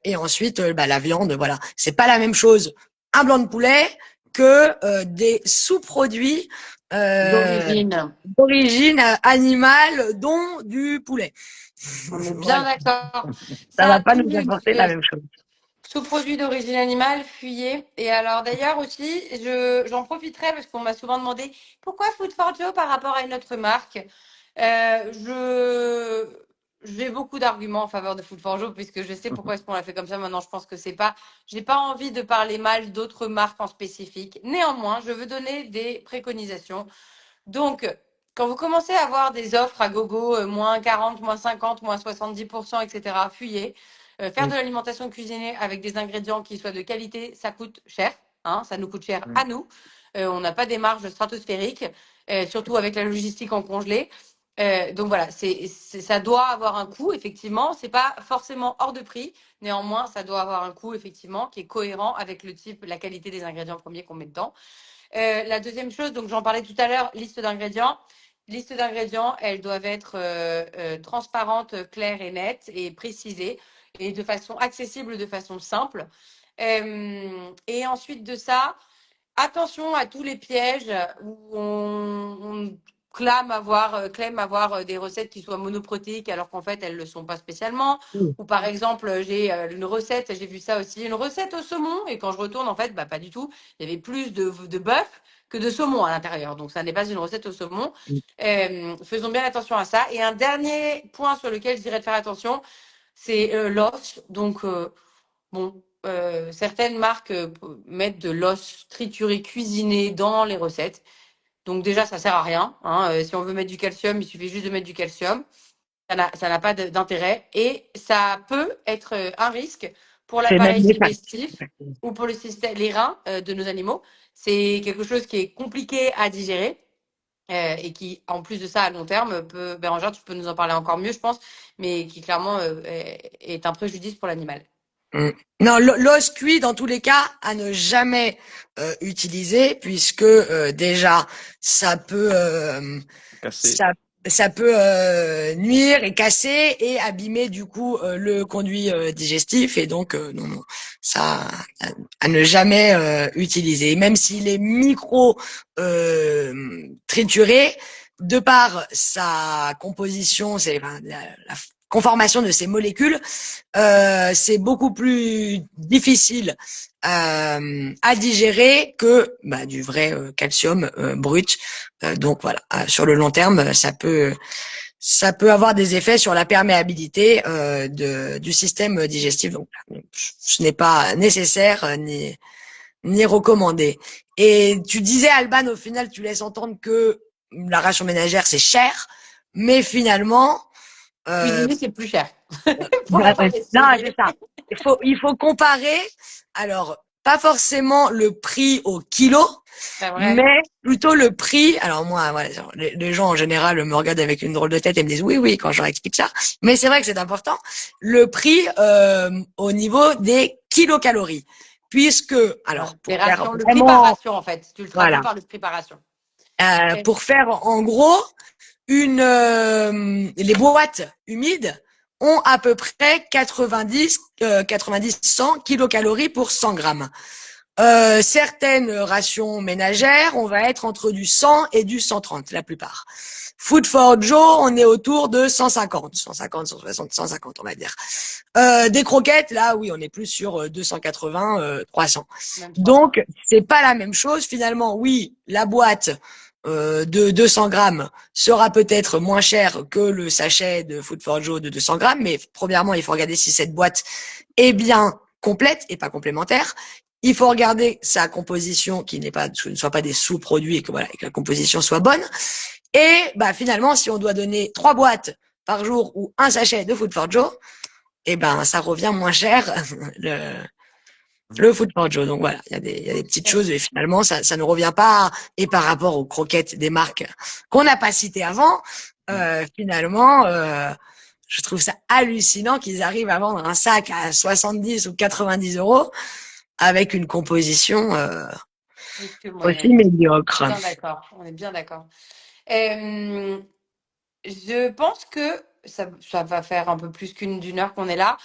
S3: Et ensuite la viande, voilà, c'est pas la même chose. Un blanc de poulet que des sous-produits euh,
S1: D'origine.
S3: d'origine animale, dont du poulet.
S1: On est bien
S3: Voilà.
S1: d'accord.
S3: Ça
S1: Ça
S3: va
S1: a
S3: pas
S1: tout
S3: nous
S1: lieu de
S3: apporter la
S1: fait.
S3: même chose.
S1: Sous-produits d'origine animale, fuyez. Et alors d'ailleurs aussi, j'en profiterai parce qu'on m'a souvent demandé pourquoi Food for Joe par rapport à une autre marque. Euh, je j'ai beaucoup d'arguments en faveur de Food for Joe puisque je sais pourquoi est-ce qu'on l'a fait comme ça. Maintenant, je pense que c'est pas. J'ai pas envie de parler mal d'autres marques en spécifique. Néanmoins, je veux donner des préconisations. Donc, quand vous commencez à avoir des offres à gogo, moins 40, moins 50, moins 70%, etc., fuyez. Faire de l'alimentation cuisinée avec des ingrédients qui soient de qualité, ça coûte cher. Hein, ça nous coûte cher à nous. On n'a pas des marges stratosphériques, surtout avec la logistique en congelé. Donc voilà, ça doit avoir un coût, effectivement. C'est pas forcément hors de prix. Néanmoins, ça doit avoir un coût, effectivement, qui est cohérent avec le type, la qualité des ingrédients premiers qu'on met dedans. La deuxième chose, donc j'en parlais tout à l'heure, liste d'ingrédients. Liste d'ingrédients, elles doivent être transparentes, claires et nettes et précisées et de façon accessible, de façon simple. Et ensuite de ça, attention à tous les pièges où claiment avoir des recettes qui soient monoprotéiques alors qu'en fait elles le sont pas spécialement. Ou par exemple, j'ai une recette, j'ai vu ça aussi, une recette au saumon et quand je retourne en fait, bah pas du tout. Il y avait plus de bœuf que de saumon à l'intérieur. Donc ça n'est pas une recette au saumon. Faisons bien attention à ça. Et un dernier point sur lequel je dirais de faire attention, c'est l'os. Donc bon, certaines marques mettent de l'os trituré cuisiné dans les recettes. Donc déjà, ça sert à rien. Hein. Si on veut mettre du calcium, il suffit juste de mettre du calcium. Ça n'a pas d'intérêt. Et ça peut être un risque pour
S3: C'est même
S1: l'appareil
S3: néfaste.
S1: digestif ou pour le système, les reins de nos animaux. C'est quelque chose qui est compliqué à digérer. Et qui, en plus de ça, à long terme, Bérangère, tu peux nous en parler encore mieux, je pense, mais qui clairement est un préjudice pour l'animal.
S3: Non, l'os cuit dans tous les cas à ne jamais utiliser puisque déjà ça peut
S2: Cassé.
S3: ça peut nuire et casser et abîmer du coup le conduit digestif et donc non ça à ne jamais utiliser même s'il est micro trituré de par sa composition c'est la conformation de ces molécules c'est beaucoup plus difficile à digérer que du vrai calcium brut. Donc voilà, sur le long terme, ça peut avoir des effets sur la perméabilité du système digestif. Donc ce n'est pas nécessaire ni recommandé. Et tu disais Alban, au final, tu laisses entendre que la ration ménagère c'est cher, mais finalement
S1: Cuisiner, c'est plus cher. Pour
S3: non,
S1: l'avoir
S3: c'est
S1: essayé.
S3: ça. Il faut comparer. Alors, pas forcément le prix au kilo,
S1: C'est vrai.
S3: mais plutôt le prix. Alors moi, voilà, les gens en général me regardent avec une drôle de tête et me disent oui, oui quand je leur explique ça. Mais c'est vrai que c'est important. Le prix au niveau des kilocalories, puisque alors
S1: Les
S3: pour faire
S1: rations, le prix par
S3: vraiment,
S1: ration, en fait. Tu le traduis
S3: voilà,
S1: par le prix par ration.
S3: pour faire en gros les boîtes humides ont à peu près 100 kilocalories pour 100 grammes. Certaines rations ménagères, on va être entre du 100 et du 130, la plupart. Food for Joe, on est autour de 150, 160, 150, on va dire. Des croquettes, là, oui, on est plus sur 280, 300.
S1: Même 300.
S3: Donc, c'est pas la même chose. Finalement, oui, la boîte de 200 grammes sera peut-être moins cher que le sachet de Food for Joe de 200 grammes, mais premièrement, il faut regarder si cette boîte est bien complète et pas complémentaire. Il faut regarder sa composition qui ne soit pas des sous-produits et que voilà, et que la composition soit bonne. Et finalement, si on doit donner 3 boîtes par jour ou un sachet de Food for Joe, ça revient moins cher le Food for Joe. Donc voilà, il y a des petites choses et finalement ça ne revient pas. Et par rapport aux croquettes des marques qu'on n'a pas citées avant, finalement, je trouve ça hallucinant qu'ils arrivent à vendre un sac à 70 ou 90 euros avec une composition aussi médiocre.
S1: Bien d'accord. On est bien d'accord. Je pense que ça va faire un peu plus d'une heure qu'on est là.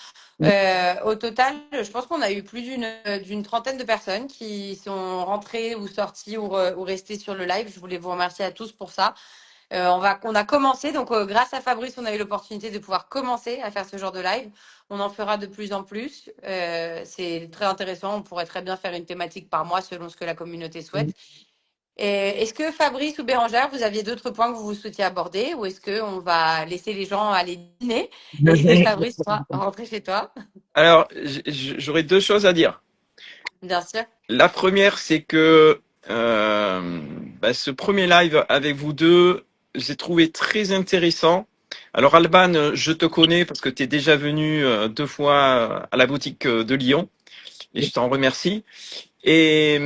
S1: Au total, je pense qu'on a eu plus d'une trentaine de personnes qui sont rentrées ou sorties ou restées sur le live. Je voulais vous remercier à tous pour ça. On a commencé, donc grâce à Fabrice, on a eu l'opportunité de pouvoir commencer à faire ce genre de live. On en fera de plus en plus. C'est très intéressant. On pourrait très bien faire une thématique par mois selon ce que la communauté souhaite. Est-ce que Fabrice ou Bérangère, vous aviez d'autres points que vous souhaitiez aborder ou est-ce qu'on va laisser les gens aller dîner et Fabrice sera rentré chez toi?
S2: Alors, j'aurais deux choses à dire.
S1: Bien sûr.
S2: La première, c'est que ce premier live avec vous deux, j'ai trouvé très intéressant. Alors Alban, je te connais parce que tu es déjà venu 2 fois à la boutique de Lyon et je t'en remercie. Et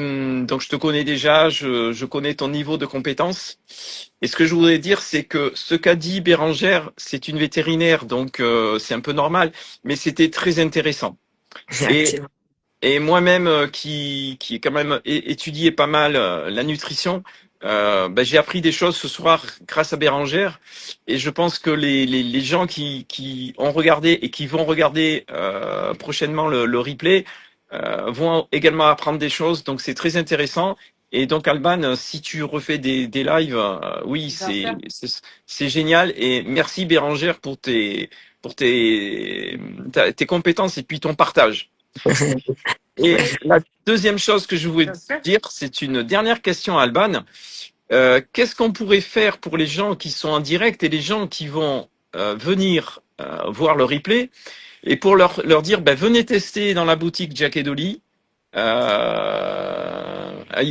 S2: donc je te connais déjà, je connais ton niveau de compétence. Et ce que je voudrais dire, c'est que ce qu'a dit Bérangère, c'est une vétérinaire, donc c'est un peu normal, mais c'était très intéressant. Et moi-même, qui est quand même étudié pas mal la nutrition, j'ai appris des choses ce soir grâce à Bérangère. Et je pense que les gens qui ont regardé et qui vont regarder prochainement le replay vont également apprendre des choses. Donc c'est très intéressant. Et donc, Alban, si tu refais des lives, oui,
S1: Bien sûr.
S2: c'est génial. Et merci Bérangère tes compétences et puis ton partage. Et
S1: Et
S2: la deuxième chose que je voulais
S1: bien sûr.
S2: dire, c'est une dernière question à Alban. Qu'est-ce qu'on pourrait faire pour les gens qui sont en direct et les gens qui vont venir voir le replay et pour leur dire, ben, venez tester dans la boutique Jack et Dolly. Il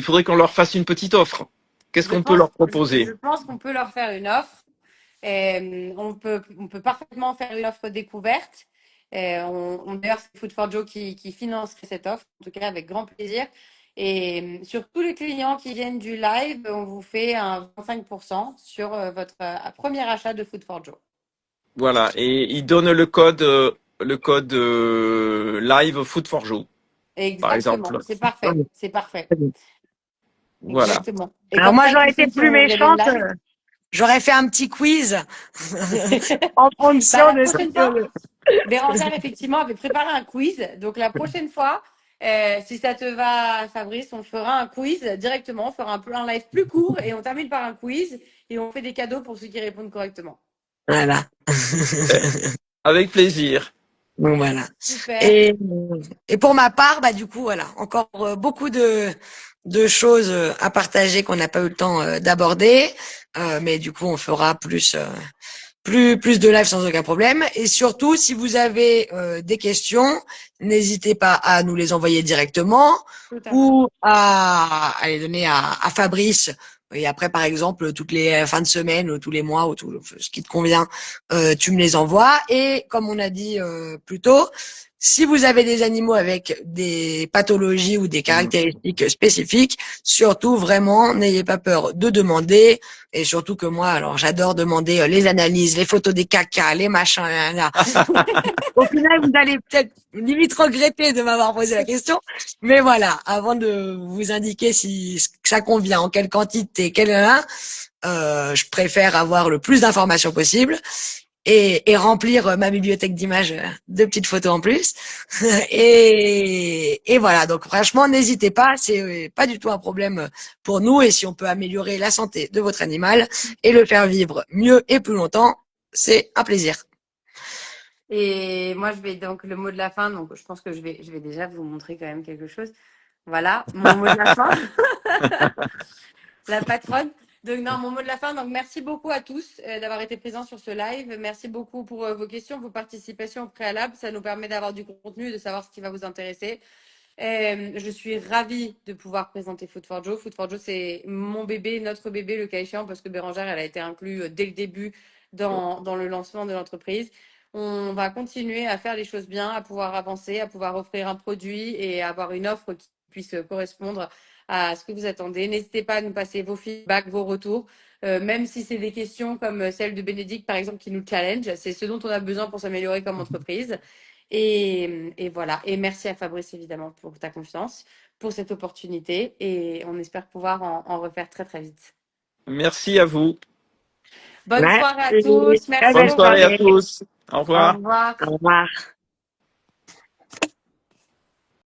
S2: faudrait qu'on leur fasse une petite offre. Qu'est-ce qu'on peut leur
S1: Je
S2: proposer?
S1: pense qu'on peut leur faire une offre. On peut parfaitement faire une offre découverte. D'ailleurs, c'est Food for Joe qui financerait cette offre, en tout cas avec grand plaisir. Et sur tous les clients qui viennent du live, on vous fait un 25% sur votre premier achat de Food for Joe.
S2: Voilà, et ils donnent le code live Food for Joe, par
S1: Exactement,
S2: exemple.
S1: c'est parfait, c'est parfait.
S2: Voilà.
S1: Exactement. Et
S3: Alors
S1: comme
S3: moi,
S1: ça,
S3: j'aurais
S1: tous
S3: été
S1: ceux qui
S3: plus
S1: ont regardé le
S3: méchante.
S1: live,
S3: J'aurais fait un petit quiz en
S1: bah,
S3: fonction
S1: la
S3: de ce
S1: prochaine fois,
S3: que...
S1: Bérangère, effectivement, avait préparé un quiz. Donc, la prochaine fois, si ça te va, Fabrice, on fera un quiz directement. On fera un live plus court et on termine par un quiz et on fait des cadeaux pour ceux qui répondent correctement.
S3: Voilà.
S2: Avec plaisir.
S3: Donc voilà.
S1: Super.
S3: Et, et pour ma part, bah du coup, voilà, encore beaucoup de choses à partager qu'on n'a pas eu le temps d'aborder. Mais du coup, on fera plus de live sans aucun problème. Et surtout, si vous avez des questions, n'hésitez pas à nous les envoyer directement
S1: Tout à fait.
S3: ou à les donner à Fabrice. Et après, par exemple, toutes les fins de semaine, ou tous les mois, ou tout ce qui te convient, tu me les envoies. Et comme on a dit plus tôt, si vous avez des animaux avec des pathologies ou des caractéristiques spécifiques, surtout vraiment, n'ayez pas peur de demander. Et surtout que moi, alors j'adore demander les analyses, les photos des cacas, les machins. Là, là. Au final, vous allez peut-être limite regretter de m'avoir posé la question. Mais voilà, avant de vous indiquer si ça convient, en quelle quantité, je préfère avoir le plus d'informations possible et remplir ma bibliothèque d'images de petites photos en plus. Et voilà, donc franchement, n'hésitez pas, c'est pas du tout un problème pour nous. Et si on peut améliorer la santé de votre animal et le faire vivre mieux et plus longtemps, c'est un plaisir.
S1: Et moi, je vais donc le mot de la fin. Donc, je pense que je vais déjà vous montrer quand même quelque chose. Voilà, mon mot de la fin. La patronne. Donc, non, mon mot de la fin. Donc, merci beaucoup à tous d'avoir été présents sur ce live. Merci beaucoup pour vos questions, vos participations au préalable. Ça nous permet d'avoir du contenu et de savoir ce qui va vous intéresser. Je suis ravie de pouvoir présenter Food for Joe. Food for Joe, c'est mon bébé, notre bébé, le cas échéant, parce que Bérangère, elle a été inclue dès le début dans le lancement de l'entreprise. On va continuer à faire les choses bien, à pouvoir avancer, à pouvoir offrir un produit et avoir une offre qui puisse correspondre à ce que vous attendez. N'hésitez pas à nous passer vos feedbacks, vos retours, même si c'est des questions comme celle de Bénédicte, par exemple, qui nous challenge. C'est ce dont on a besoin pour s'améliorer comme entreprise. Et voilà. Et merci à Fabrice, évidemment, pour ta confiance, pour cette opportunité. Et on espère pouvoir en refaire très, très vite.
S2: Merci à vous.
S1: Bonne soirée à
S3: Merci.
S1: tous.
S3: Très
S1: Merci
S2: Bonne
S3: belle
S1: beaucoup.
S2: soirée à
S3: soirée.
S2: tous. Au
S1: Au
S2: revoir.
S1: revoir.
S3: Au revoir.